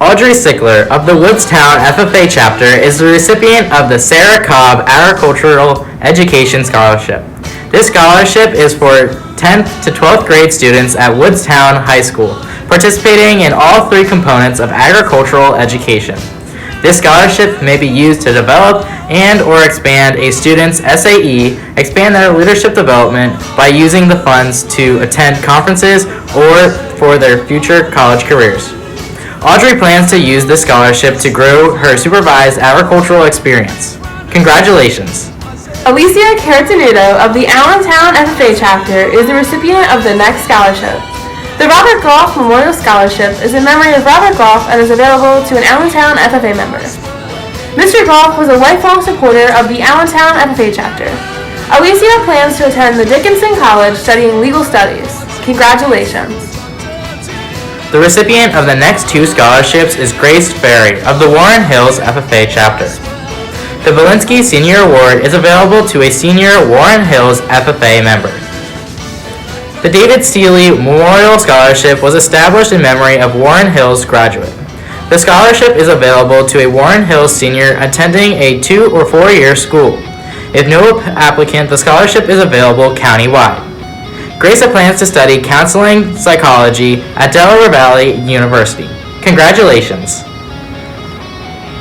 Audrey Sickler of the Woodstown FFA chapter is the recipient of the Sarah Cobb Agricultural Education Scholarship. This scholarship is for 10th to 12th grade students at Woodstown High School, participating in all 3 components of agricultural education. This scholarship may be used to develop and or expand a student's SAE, expand their leadership development by using the funds to attend conferences or for their future college careers. Audrey plans to use this scholarship to grow her supervised agricultural experience. Congratulations! Alicia Caratenuto of the Allentown FFA chapter is the recipient of the next scholarship. The Robert Goff Memorial Scholarship is in memory of Robert Goff and is available to an Allentown FFA member. Mr. Goff was a lifelong supporter of the Allentown FFA chapter. Alicia plans to attend the Dickinson College studying legal studies. Congratulations. The recipient of the next 2 scholarships is Grace Ferry of the Warren Hills FFA chapter. The Valinsky Senior Award is available to a senior Warren Hills FFA member. The David Steele Memorial Scholarship was established in memory of Warren Hills graduate. The scholarship is available to a Warren Hills senior attending a 2 or 4 year school. If no applicant, the scholarship is available countywide. Grace plans to study counseling psychology at Delaware Valley University. Congratulations!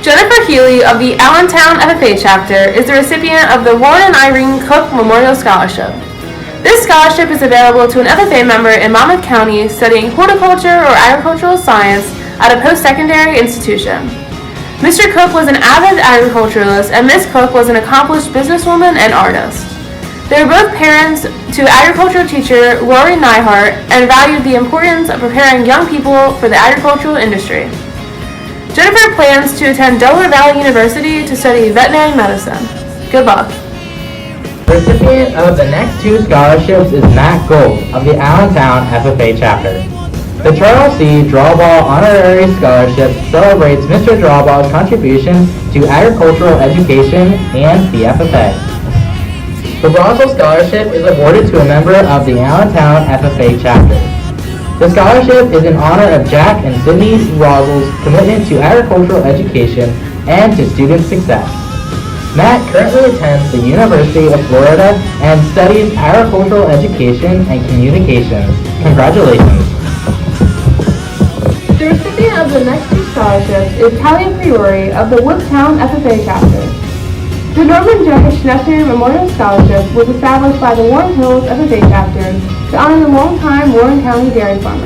Jennifer Healy of the Allentown FFA chapter is the recipient of the Warren and Irene Cook Memorial Scholarship. This scholarship is available to an FFA member in Monmouth County studying horticulture or agricultural science at a post-secondary institution. Mr. Cook was an avid agriculturalist and Miss Cook was an accomplished businesswoman and artist. They were both parents to agricultural teacher Lori Neihart and valued the importance of preparing young people for the agricultural industry. Jennifer plans to attend Delaware Valley University to study veterinary medicine. Good luck. The recipient of the next two scholarships is Matt Gold of the Allentown FFA chapter. The Charles C. Drawball Honorary Scholarship celebrates Mr. Drawball's contribution to agricultural education and the FFA. The Roswell Scholarship is awarded to a member of the Allentown FFA chapter. The scholarship is in honor of Jack and Sydney Roswell's commitment to agricultural education and to student success. Matt currently attends the University of Florida and studies agricultural education and communications. Congratulations. The recipient of the next two scholarships is Talia Priori of the Woodtown FFA chapter. The Norman J. Schnesser Memorial Scholarship was established by the Warren Hills FFA chapter to honor the longtime Warren County dairy farmer.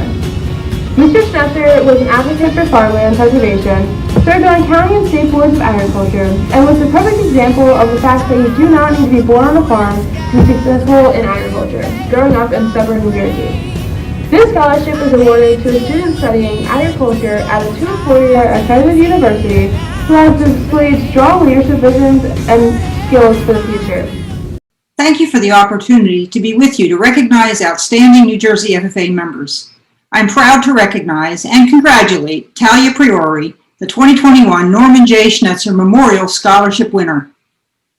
Mr. Schnesser was an advocate for farmland preservation, served on county and state boards of agriculture, and was the perfect example of the fact that you do not need to be born on a farm to be successful in agriculture, growing up in stubborn New Jersey. This scholarship is awarded to a student studying agriculture at a 2 or 4-year accredited university who has displayed strong leadership visions and skills for the future. Thank you for the opportunity to be with you to recognize outstanding New Jersey FFA members. I'm proud to recognize and congratulate Talia Priori, the 2021 Norman J. Schnetzer Memorial Scholarship winner.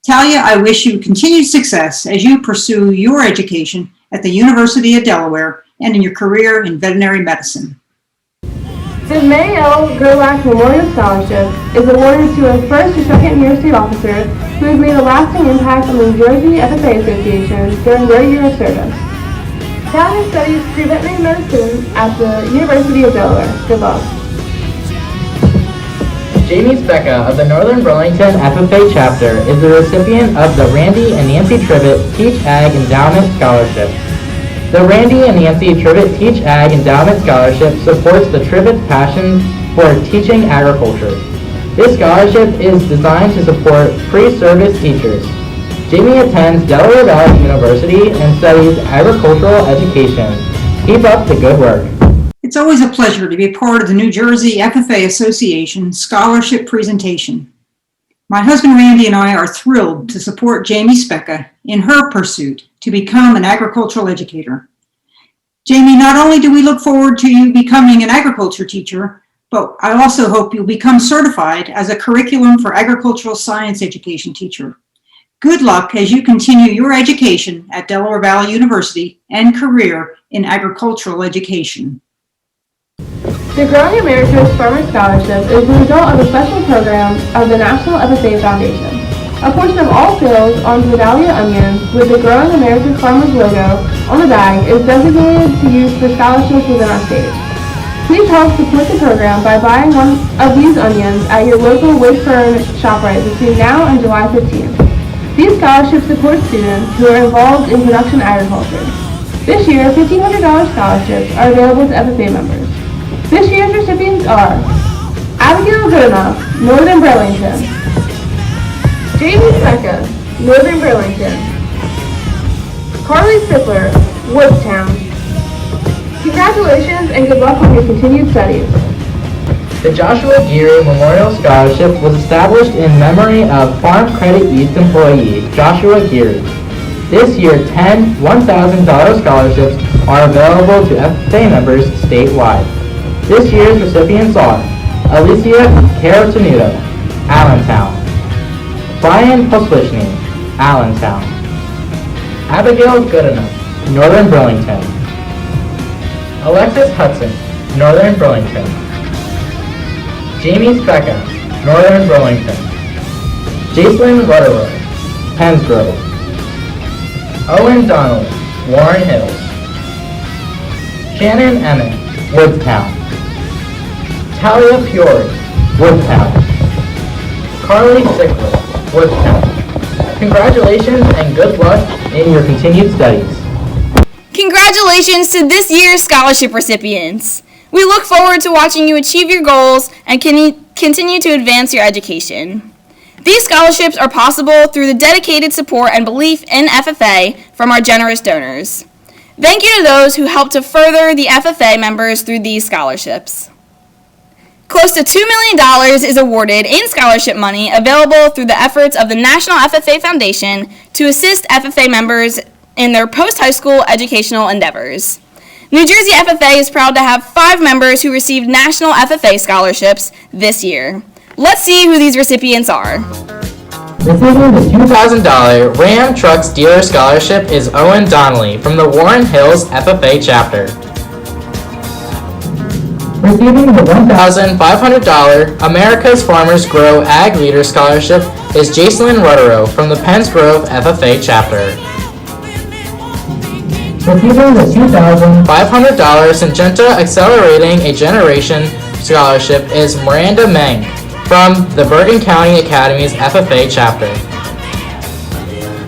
Talia, I wish you continued success as you pursue your education at the University of Delaware and in your career in veterinary medicine. The May L. Gerlach Memorial Scholarship is awarded to a first or second year state officer who has made a lasting impact on the New Jersey FFA Association during their year of service. Talia studies pre-veterinary medicine at the University of Delaware. Good luck. Jamie Specca of the Northern Burlington FFA chapter is the recipient of the Randy and Nancy Trivett Teach Ag Endowment Scholarship. The Randy and Nancy Trivett Teach Ag Endowment Scholarship supports the Trivett's passion for teaching agriculture. This scholarship is designed to support pre-service teachers. Jamie attends Delaware Valley University and studies agricultural education. Keep up the good work. It's always a pleasure to be part of the New Jersey FFA Association Scholarship Presentation. My husband Randy and I are thrilled to support Jamie Specca in her pursuit to become an agricultural educator. Jamie, not only do we look forward to you becoming an agriculture teacher, but I also hope you'll become certified as a curriculum for agricultural science education teacher. Good luck as you continue your education at Delaware Valley University and career in agricultural education. The Growing America's Farmer Scholarship is the result of a special program of the National FFA Foundation. A portion of all sales on Vidalia onions with the Growing America's Farmers logo on the bag is designated to use for scholarships within our state. Please help support the program by buying one of these onions at your local Woodfern ShopRite between now and July 15th. These scholarships support students who are involved in production agriculture. This year, $1,500 scholarships are available to FFA members. This year's recipients are Abigail Goodenough, Northern Burlington; Jamie Specca, Northern Burlington; Carly Sipler, Woodtown. Congratulations and good luck on your continued studies. The Joshua Geary Memorial Scholarship was established in memory of Farm Credit East employee Joshua Geary. This year, 10 $1,000 scholarships are available to FFA members statewide. This year's recipients are Alicia Carotenuto, Allentown; Brian Poslishny, Allentown; Abigail Goodenough, Northern Burlington; Alexis Hudson, Northern Burlington; Jamie Specca, Northern Burlington; Jacelyn Rutherford, Pensgrove; Owen Donnelly, Warren Hills; Shannon Emmett, Woodtown; Talia Fiore, Woodtown; Carly Sickler, Woodstown. Congratulations and good luck in your continued studies. Congratulations to this year's scholarship recipients. We look forward to watching you achieve your goals and continue to advance your education. These scholarships are possible through the dedicated support and belief in FFA from our generous donors. Thank you to those who helped to further the FFA members through these scholarships. Close to $2 million is awarded in scholarship money available through the efforts of the National FFA Foundation to assist FFA members in their post-high school educational endeavors. New Jersey FFA is proud to have 5 members who received National FFA scholarships this year. Let's see who these recipients are. Receiving the $2,000 Ram Trucks Dealer Scholarship is Owen Donnelly from the Warren Hills FFA chapter. Receiving the $1,500 America's Farmers Grow Ag Leader Scholarship is Jacelyn Rutterow from the Penns Grove FFA chapter. Receiving the $2,500 Syngenta Accelerating a Generation Scholarship is Miranda Meng from the Bergen County Academy's FFA chapter.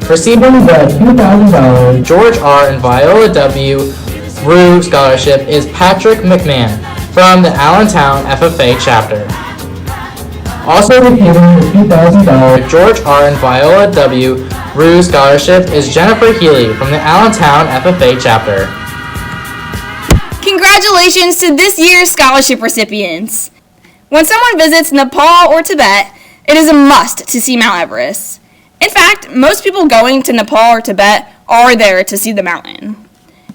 Receiving the $2,000 George R. and Viola W. Rue Scholarship is Patrick McMahon from the Allentown FFA chapter. Also receiving the $2,000 George R. and Viola W. Rue Scholarship is Jennifer Healy from the Allentown FFA chapter. Congratulations to this year's scholarship recipients. When someone visits Nepal or Tibet, it is a must to see Mount Everest. In fact, most people going to Nepal or Tibet are there to see the mountain.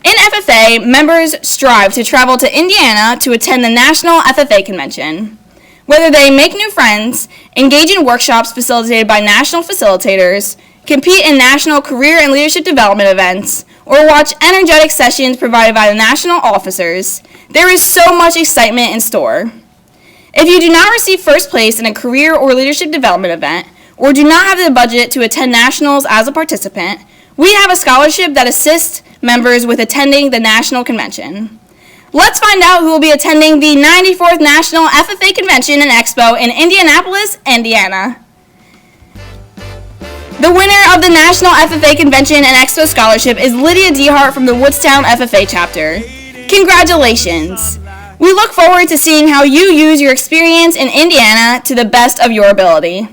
In FFA, members strive to travel to Indiana to attend the National FFA Convention. Whether they make new friends, engage in workshops facilitated by national facilitators, compete in national career and leadership development events, or watch energetic sessions provided by the national officers, there is so much excitement in store. If you do not receive first place in a career or leadership development event, or do not have the budget to attend nationals as a participant, we have a scholarship that assists members with attending the national convention. Let's find out who will be attending the 94th National FFA Convention and Expo in Indianapolis, Indiana. The winner of the National FFA Convention and Expo Scholarship is Lydia Dehart from the Woodstown FFA chapter. Congratulations! We look forward to seeing how you use your experience in Indiana to the best of your ability.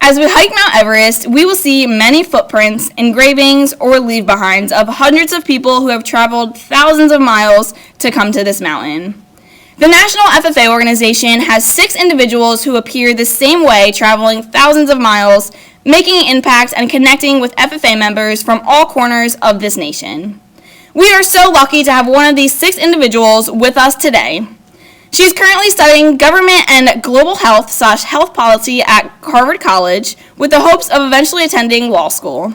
As we hike Mount Everest, we will see many footprints, engravings, or leave-behinds of hundreds of people who have traveled thousands of miles to come to this mountain. The National FFA organization has 6 individuals who appear the same way, traveling thousands of miles, making an impact and connecting with FFA members from all corners of this nation. We are so lucky to have one of these 6 individuals with us today. She is currently studying government and global health/health policy at Harvard College with the hopes of eventually attending law school.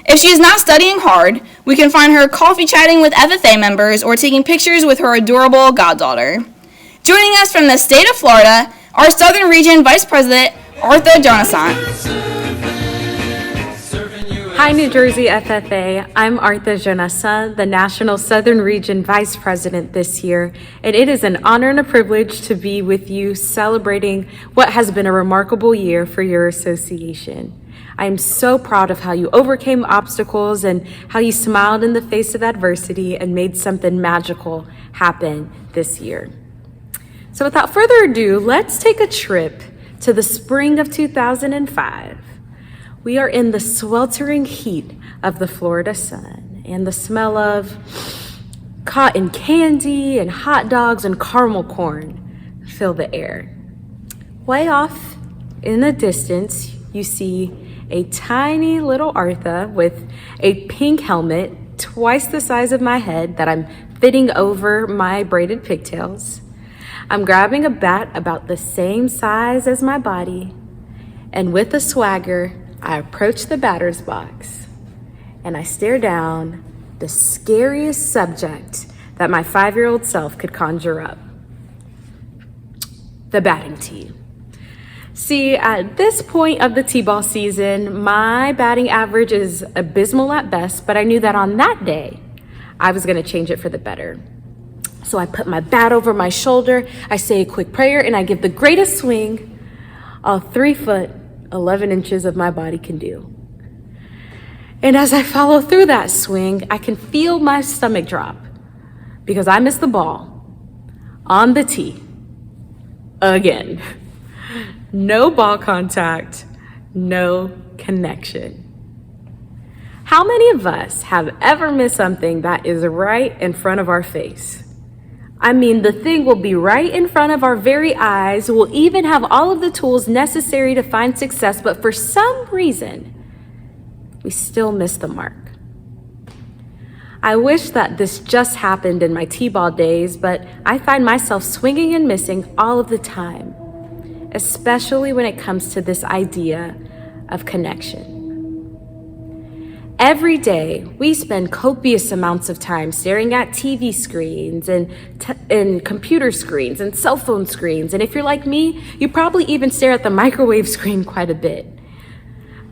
If she is not studying hard, we can find her coffee chatting with FFA members or taking pictures with her adorable goddaughter. Joining us from the state of Florida, our Southern Region Vice President, Artha Jonasant. Hi, New Jersey FFA. I'm Artha Jonasa, the National Southern Region Vice President this year, and it is an honor and a privilege to be with you celebrating what has been a remarkable year for your association. I am so proud of how you overcame obstacles and how you smiled in the face of adversity and made something magical happen this year. So without further ado, let's take a trip to the spring of 2005. We are in the sweltering heat of the Florida sun, and the smell of cotton candy and hot dogs and caramel corn fill the air. Way off in the distance, you see a tiny little Artha with a pink helmet, twice the size of my head that I'm fitting over my braided pigtails. I'm grabbing a bat about the same size as my body, and with a swagger, I approach the batter's box and I stare down the scariest subject that my 5-year-old self could conjure up: the batting tee. See, at this point of the t-ball season, my batting average is abysmal at best, but I knew that on that day, I was gonna change it for the better. So I put my bat over my shoulder, I say a quick prayer, and I give the greatest swing all 3 foot, 11 inches of my body can do. And as I follow through that swing, I can feel my stomach drop because I missed the ball on the tee again. No ball contact, no connection. How many of us have ever missed something that is right in front of our face? I mean, the thing will be right in front of our very eyes. We'll even have all of the tools necessary to find success, but for some reason, we still miss the mark. I wish that this just happened in my t-ball days, but I find myself swinging and missing all of the time, especially when it comes to this idea of connection. Every day, we spend copious amounts of time staring at TV screens and computer screens and cell phone screens. And if you're like me, you probably even stare at the microwave screen quite a bit.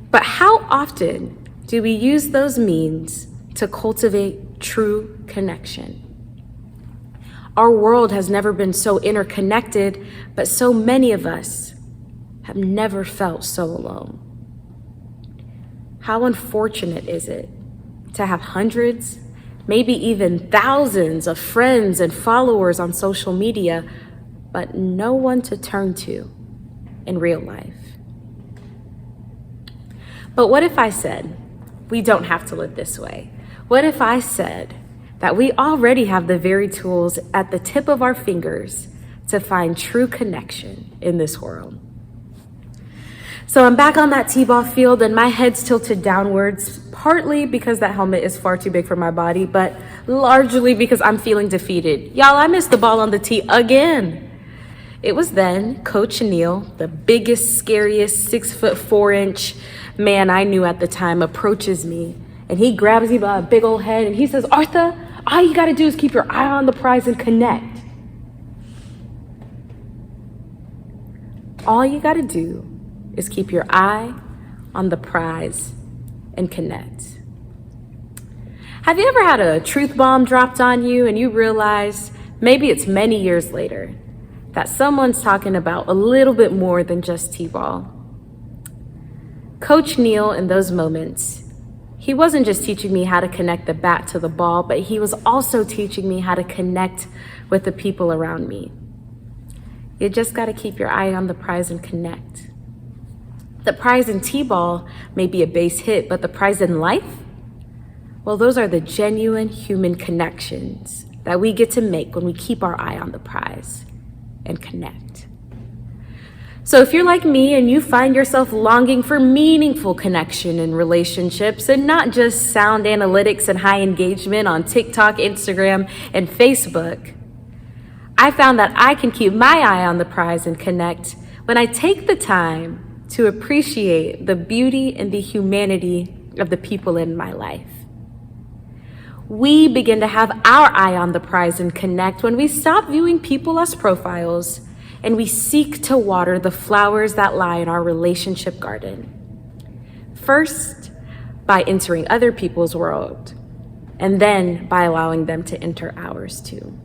But how often do we use those means to cultivate true connection? Our world has never been so interconnected, but so many of us have never felt so alone. How unfortunate is it to have hundreds, maybe even thousands of friends and followers on social media, but no one to turn to in real life? But what if I said, we don't have to live this way? What if I said that we already have the very tools at the tip of our fingers to find true connection in this world? So I'm back on that t-ball field and my head's tilted downwards, partly because that helmet is far too big for my body, but largely because I'm feeling defeated. Y'all, I missed the ball on the tee again. It was then Coach Neil, the biggest, scariest 6'4" man I knew at the time, approaches me and he grabs me by a big old head and he says, "Artha, all you gotta do is keep your eye on the prize and connect." All you gotta do is keep your eye on the prize and connect. Have you ever had a truth bomb dropped on you and you realize, maybe it's many years later, that someone's talking about a little bit more than just t-ball? Coach Neil, in those moments, he wasn't just teaching me how to connect the bat to the ball, but he was also teaching me how to connect with the people around me. You just gotta keep your eye on the prize and connect. The prize in t-ball may be a base hit, but the prize in life? Well, those are the genuine human connections that we get to make when we keep our eye on the prize and connect. So if you're like me and you find yourself longing for meaningful connection in relationships and not just sound analytics and high engagement on TikTok, Instagram, and Facebook, I found that I can keep my eye on the prize and connect when I take the time to appreciate the beauty and the humanity of the people in my life. We begin to have our eye on the prize and connect when we stop viewing people as profiles and we seek to water the flowers that lie in our relationship garden. First, by entering other people's world, and then by allowing them to enter ours too.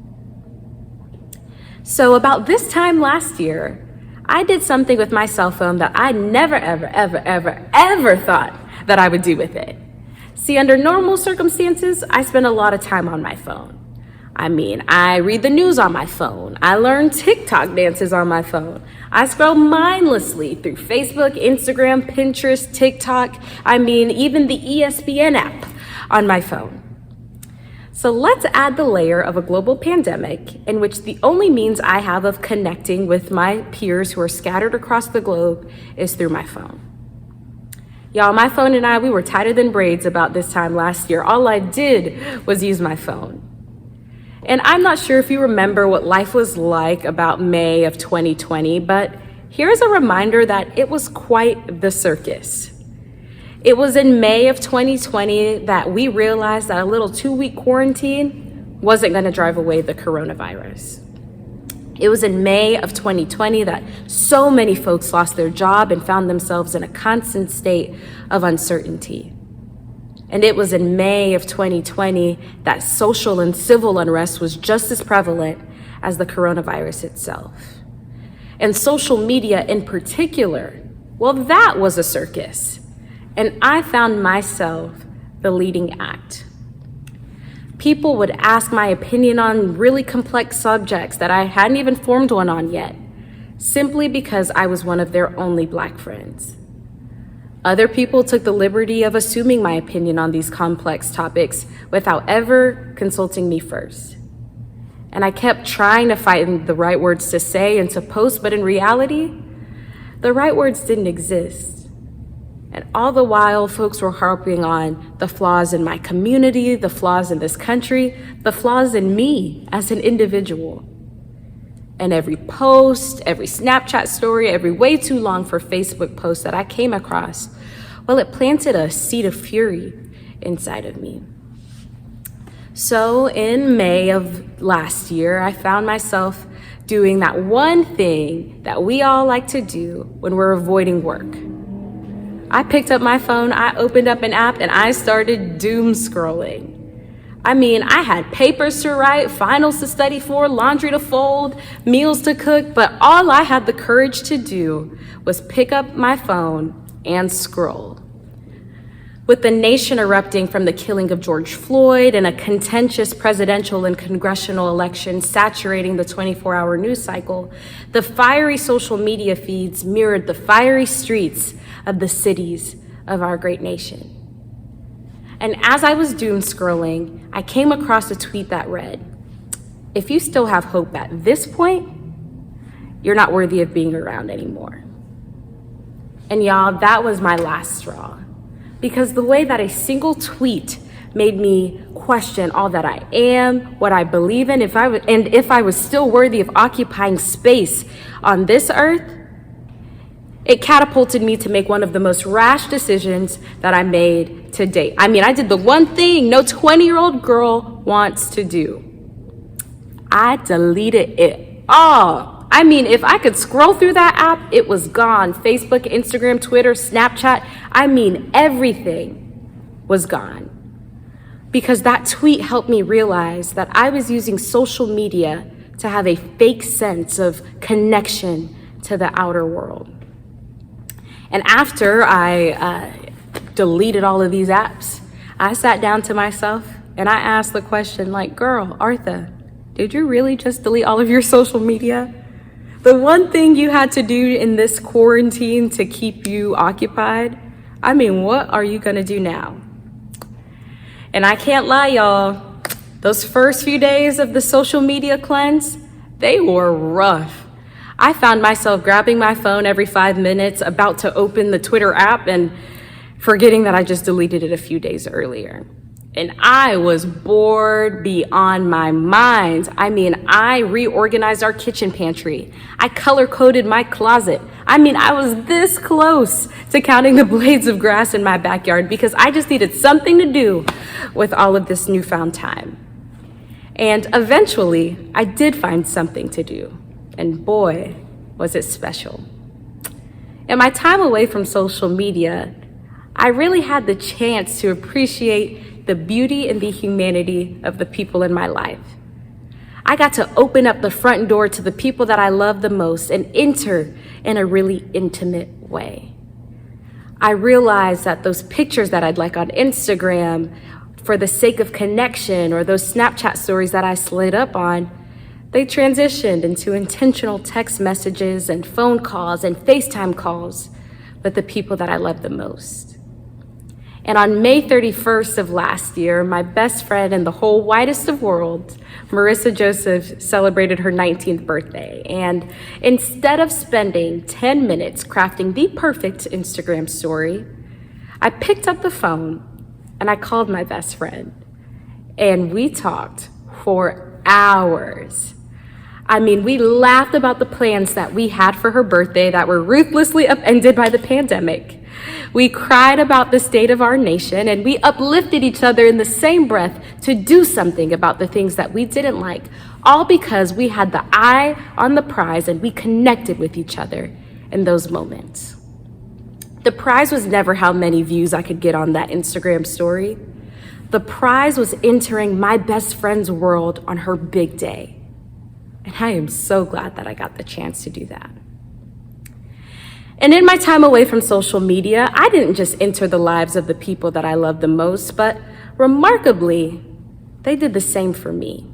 So about this time last year, I did something with my cell phone that I never, ever thought that I would do with it. See, under normal circumstances, I spend a lot of time on my phone. I mean, I read the news on my phone. I learn TikTok dances on my phone. I scroll mindlessly through Facebook, Instagram, Pinterest, TikTok. I mean, even the ESPN app on my phone. So let's add the layer of a global pandemic in which the only means I have of connecting with my peers who are scattered across the globe is through my phone. Y'all, my phone and I, we were tighter than braids about this time last year. All I did was use my phone. And I'm not sure if you remember what life was like about May of 2020, but here's a reminder that it was quite the circus. It was in May of 2020 that we realized that a little 2-week quarantine wasn't going to drive away the coronavirus. It was in May of 2020 that so many folks lost their job and found themselves in a constant state of uncertainty. And it was in May of 2020 that social and civil unrest was just as prevalent as the coronavirus itself. And social media in particular, well, that was a circus. And I found myself the leading act. People would ask my opinion on really complex subjects that I hadn't even formed one on yet, simply because I was one of their only Black friends. Other people took the liberty of assuming my opinion on these complex topics without ever consulting me first. And I kept trying to find the right words to say and to post, but in reality, the right words didn't exist. And all the while, folks were harping on the flaws in my community, the flaws in this country, the flaws in me as an individual. And every post, every Snapchat story, every way too long for Facebook post that I came across, well, it planted a seed of fury inside of me. So in May of last year, I found myself doing that one thing that we all like to do when we're avoiding work. I picked up my phone, I opened up an app, and I started doom scrolling. I mean, I had papers to write, finals to study for, laundry to fold, meals to cook, but all I had the courage to do was pick up my phone and scroll. With the nation erupting from the killing of George Floyd and a contentious presidential and congressional election saturating the 24-hour news cycle, the fiery social media feeds mirrored the fiery streets of the cities of our great nation. And as I was doom scrolling, I came across a tweet that read, "If you still have hope at this point, you're not worthy of being around anymore." And y'all, that was my last straw. Because the way that a single tweet made me question all that I am, what I believe in, if I was still worthy of occupying space on this earth, it catapulted me to make one of the most rash decisions that I made to date. I mean, I did the one thing no 20-year-old girl wants to do. I deleted it all. I mean, if I could scroll through that app, it was gone. Facebook, Instagram, Twitter, Snapchat, I mean, everything was gone. Because that tweet helped me realize that I was using social media to have a fake sense of connection to the outer world. And after I deleted all of these apps, I sat down to myself and I asked the question, like, girl, Artha, did you really just delete all of your social media? The one thing you had to do in this quarantine to keep you occupied, I mean, what are you gonna do now? And I can't lie, y'all, those first few days of the social media cleanse, they were rough. I found myself grabbing my phone every 5 minutes, about to open the Twitter app and forgetting that I just deleted it a few days earlier. And I was bored beyond my mind. I mean, I reorganized our kitchen pantry. I color-coded my closet. I mean, I was this close to counting the blades of grass in my backyard because I just needed something to do with all of this newfound time. And eventually, I did find something to do. And boy, was it special. In my time away from social media, I really had the chance to appreciate the beauty and the humanity of the people in my life. I got to open up the front door to the people that I love the most and enter in a really intimate way. I realized that those pictures that I'd like on Instagram for the sake of connection, or those Snapchat stories that I slid up on, they transitioned into intentional text messages and phone calls and FaceTime calls with the people that I love the most. And on May 31st of last year, my best friend in the whole widest of worlds, Marissa Joseph, celebrated her 19th birthday. And instead of spending 10 minutes crafting the perfect Instagram story, I picked up the phone and I called my best friend. And we talked for hours. I mean, we laughed about the plans that we had for her birthday that were ruthlessly upended by the pandemic. We cried about the state of our nation, and we uplifted each other in the same breath to do something about the things that we didn't like, all because we had the eye on the prize and we connected with each other in those moments. The prize was never how many views I could get on that Instagram story. The prize was entering my best friend's world on her big day. And I am so glad that I got the chance to do that. And in my time away from social media, I didn't just enter the lives of the people that I love the most, but remarkably, they did the same for me.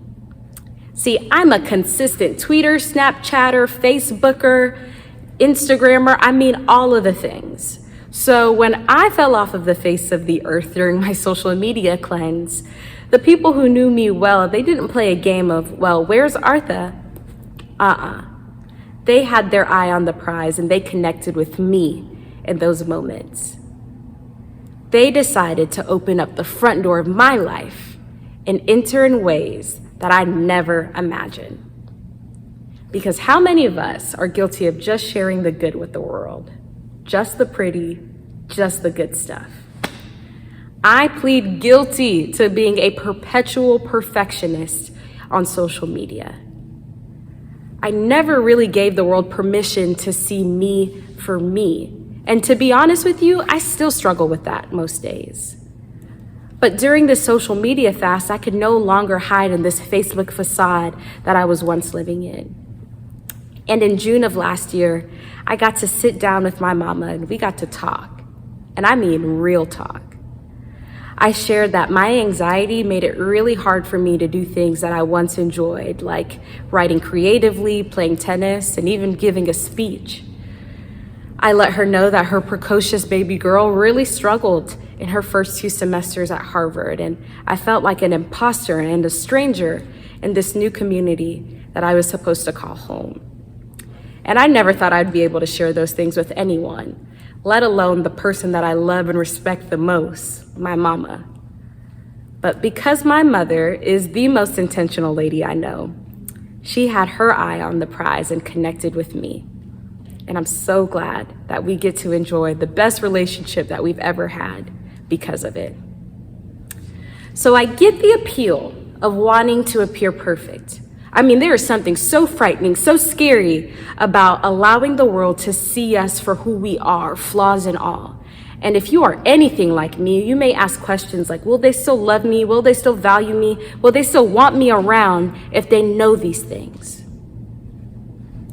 See, I'm a consistent tweeter, Snapchatter, Facebooker, Instagrammer, I mean all of the things. So when I fell off of the face of the earth during my social media cleanse, the people who knew me well, they didn't play a game of, well, where's Artha? They had their eye on the prize and they connected with me in those moments. They decided to open up the front door of my life and enter in ways that I never imagined. Because how many of us are guilty of just sharing the good with the world? Just the pretty, just the good stuff. I plead guilty to being a perpetual perfectionist on social media. I never really gave the world permission to see me for me. And to be honest with you, I still struggle with that most days. But during this social media fast, I could no longer hide in this Facebook facade that I was once living in. And in June of last year, I got to sit down with my mama and we got to talk. And I mean real talk. I shared that my anxiety made it really hard for me to do things that I once enjoyed, like writing creatively, playing tennis, and even giving a speech. I let her know that her precocious baby girl really struggled in her first 2 semesters at Harvard, and I felt like an imposter and a stranger in this new community that I was supposed to call home. And I never thought I'd be able to share those things with anyone, let alone the person that I love and respect the most, my mama. But because my mother is the most intentional lady I know, she had her eye on the prize and connected with me. And I'm so glad that we get to enjoy the best relationship that we've ever had because of it. So I get the appeal of wanting to appear perfect. I mean, there is something so frightening, so scary about allowing the world to see us for who we are, flaws and all. And if you are anything like me, you may ask questions like, will they still love me? Will they still value me? Will they still want me around if they know these things?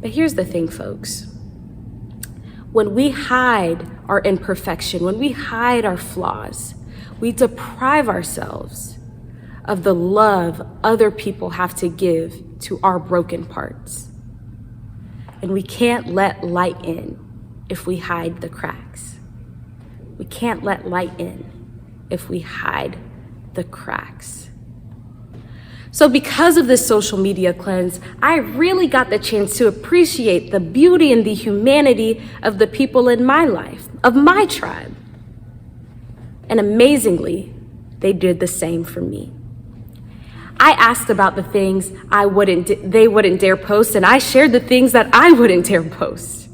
But here's the thing, folks. When we hide our imperfection, when we hide our flaws, we deprive ourselves of the love other people have to give to our broken parts. And we can't let light in if we hide the cracks. We can't let light in if we hide the cracks. So because of this social media cleanse, I really got the chance to appreciate the beauty and the humanity of the people in my life, of my tribe. And amazingly, they did the same for me. I asked about the things they wouldn't dare post, and I shared the things that I wouldn't dare post.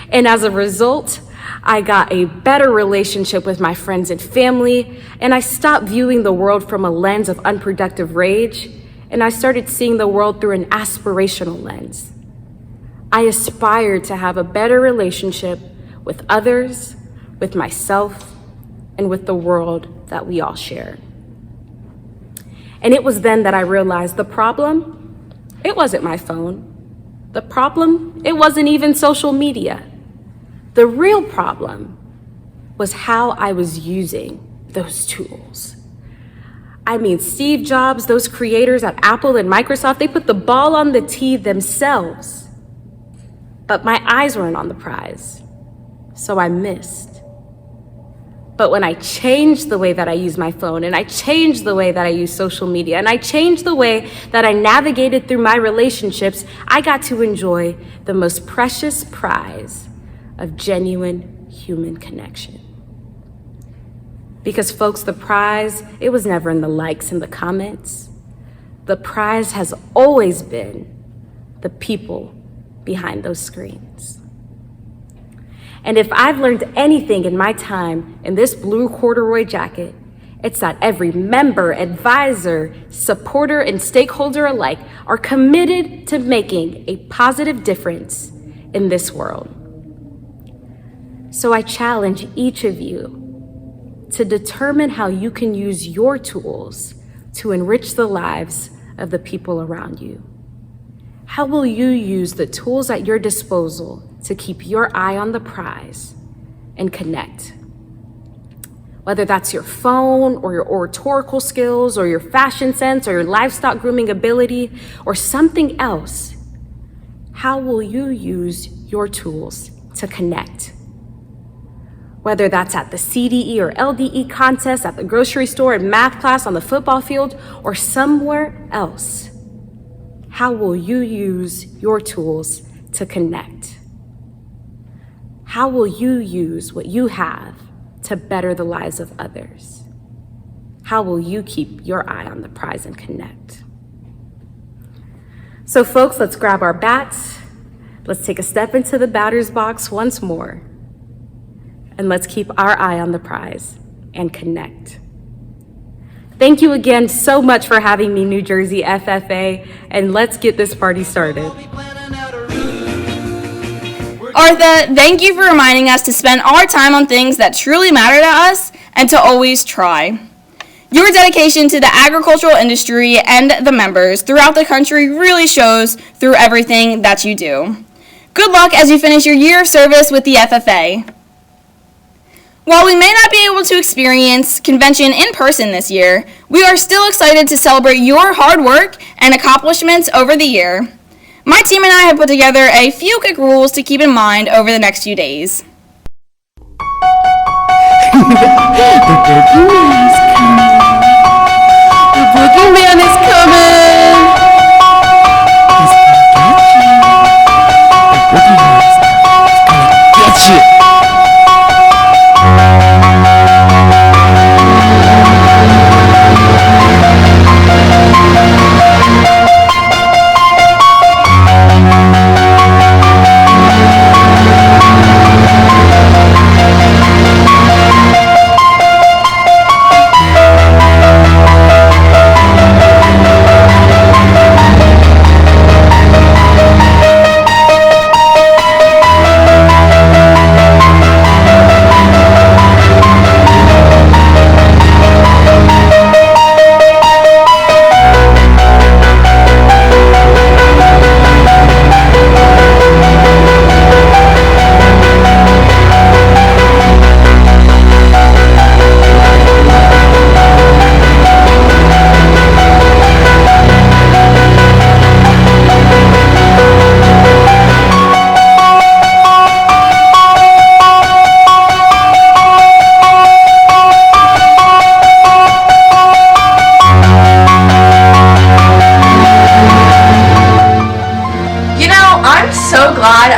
And as a result, I got a better relationship with my friends and family, and I stopped viewing the world from a lens of unproductive rage, and I started seeing the world through an aspirational lens. I aspired to have a better relationship with others, with myself, and with the world that we all share. And it was then that I realized the problem, it wasn't my phone. The problem, it wasn't even social media. The real problem was how I was using those tools. I mean, Steve Jobs, those creators at Apple and Microsoft, they put the ball on the tee themselves. But my eyes weren't on the prize, so I missed. But when I changed the way that I use my phone, and I changed the way that I use social media, and I changed the way that I navigated through my relationships, I got to enjoy the most precious prize of genuine human connection. Because folks, the prize, it was never in the likes and the comments. The prize has always been the people behind those screens. And if I've learned anything in my time in this blue corduroy jacket, it's that every member, advisor, supporter, and stakeholder alike are committed to making a positive difference in this world. So I challenge each of you to determine how you can use your tools to enrich the lives of the people around you. How will you use the tools at your disposal to keep your eye on the prize and connect? Whether that's your phone or your oratorical skills or your fashion sense or your livestock grooming ability or something else, how will you use your tools to connect? Whether that's at the CDE or LDE contest, at the grocery store, in math class, on the football field, or somewhere else, how will you use your tools to connect? How will you use what you have to better the lives of others? How will you keep your eye on the prize and connect? So folks, let's grab our bats. Let's take a step into the batter's box once more. And let's keep our eye on the prize and connect. Thank you again so much for having me, New Jersey FFA, and let's get this party started. Artha, thank you for reminding us to spend our time on things that truly matter to us and to always try. Your dedication to the agricultural industry and the members throughout the country really shows through everything that you do. Good luck as you finish your year of service with the FFA. While we may not be able to experience convention in person this year, we are still excited to celebrate your hard work and accomplishments over the year. My team and I have put together a few quick rules to keep in mind over the next few days. The boogeyman is coming! The boogeyman's gonna get you!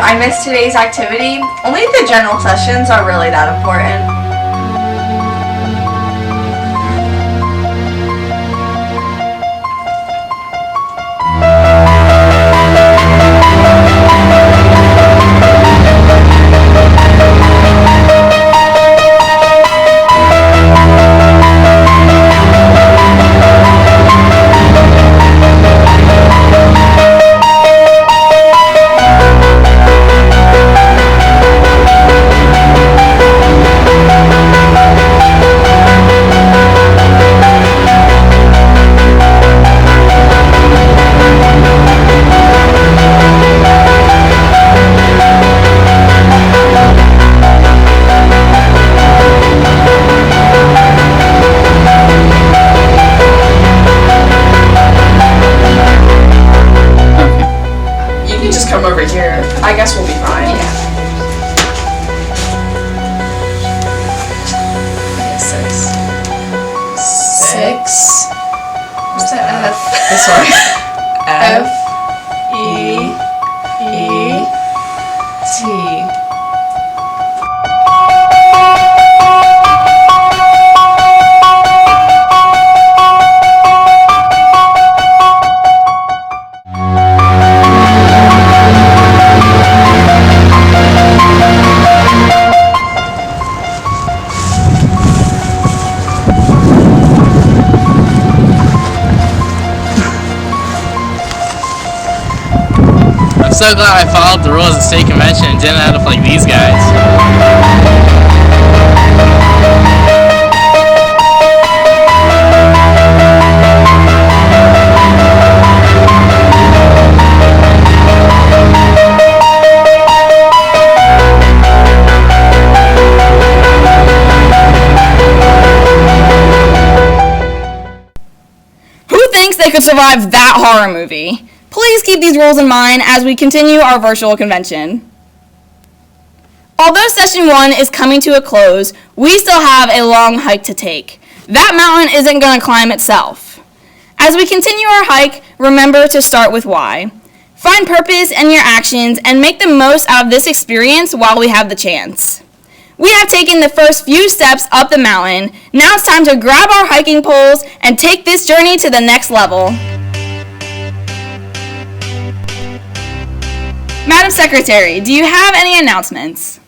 I missed today's activity. Only the general sessions are really that important. I guess we'll be fine. Yeah. Okay, 6. What's that F? This one. F, E, E, T. I'm so glad I followed the rules of state convention and didn't end up like these guys. they could survive that horror movie. Please keep these rules in mind as we continue our virtual convention. Although session 1 is coming to a close, we still have a long hike to take. That mountain isn't going to climb itself. As we continue our hike, remember to start with why. Find purpose in your actions and make the most out of this experience while we have the chance. We have taken the first few steps up the mountain. Now it's time to grab our hiking poles and take this journey to the next level. Madam Secretary, do you have any announcements?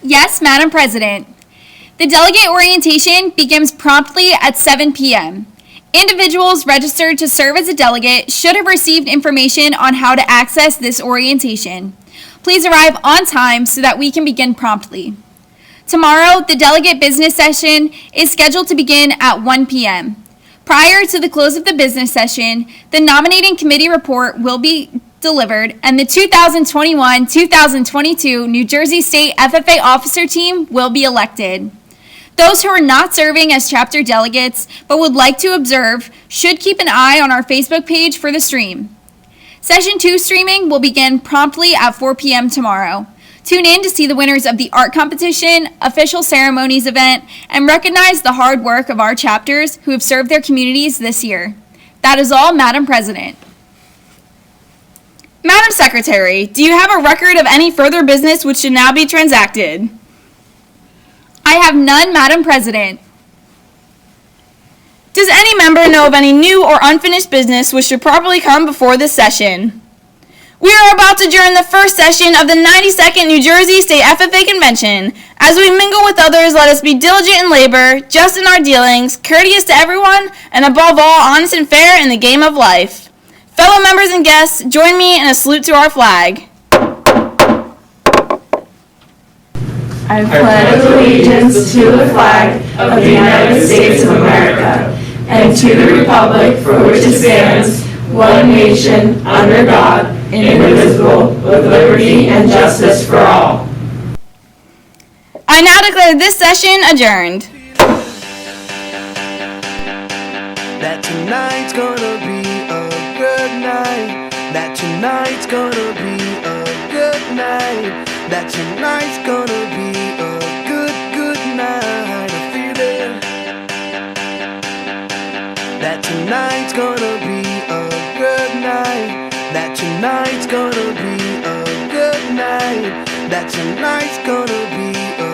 Yes, Madam President. The delegate orientation begins promptly at 7 p.m. Individuals registered to serve as a delegate should have received information on how to access this orientation. Please arrive on time so that we can begin promptly. Tomorrow, the delegate business session is scheduled to begin at 1 p.m. Prior to the close of the business session, the nominating committee report will be delivered and the 2021-2022 New Jersey State FFA officer team will be elected. Those who are not serving as chapter delegates but would like to observe should keep an eye on our Facebook page for the stream. Session 2 streaming will begin promptly at 4 p.m. tomorrow. Tune in to see the winners of the art competition, official ceremonies event, and recognize the hard work of our chapters who have served their communities this year. That is all, Madam President. Madam Secretary, do you have a record of any further business which should now be transacted? I have none, Madam President. Does any member know of any new or unfinished business which should properly come before this session? We are about to adjourn the first session of the 92nd New Jersey State FFA Convention. As we mingle with others, let us be diligent in labor, just in our dealings, courteous to everyone, and above all, honest and fair in the game of life. Fellow members and guests, join me in a salute to our flag. I pledge allegiance to the flag of the United States of America and to the republic for which it stands, one nation, under God, indivisible, with liberty and justice for all. I now declare this session adjourned. That tonight's gonna be a good night. That tonight's gonna be a good night. That tonight's gonna be a good night. I feel it. That tonight's gonna be a good night. That tonight's gonna be a good night. That tonight's gonna be a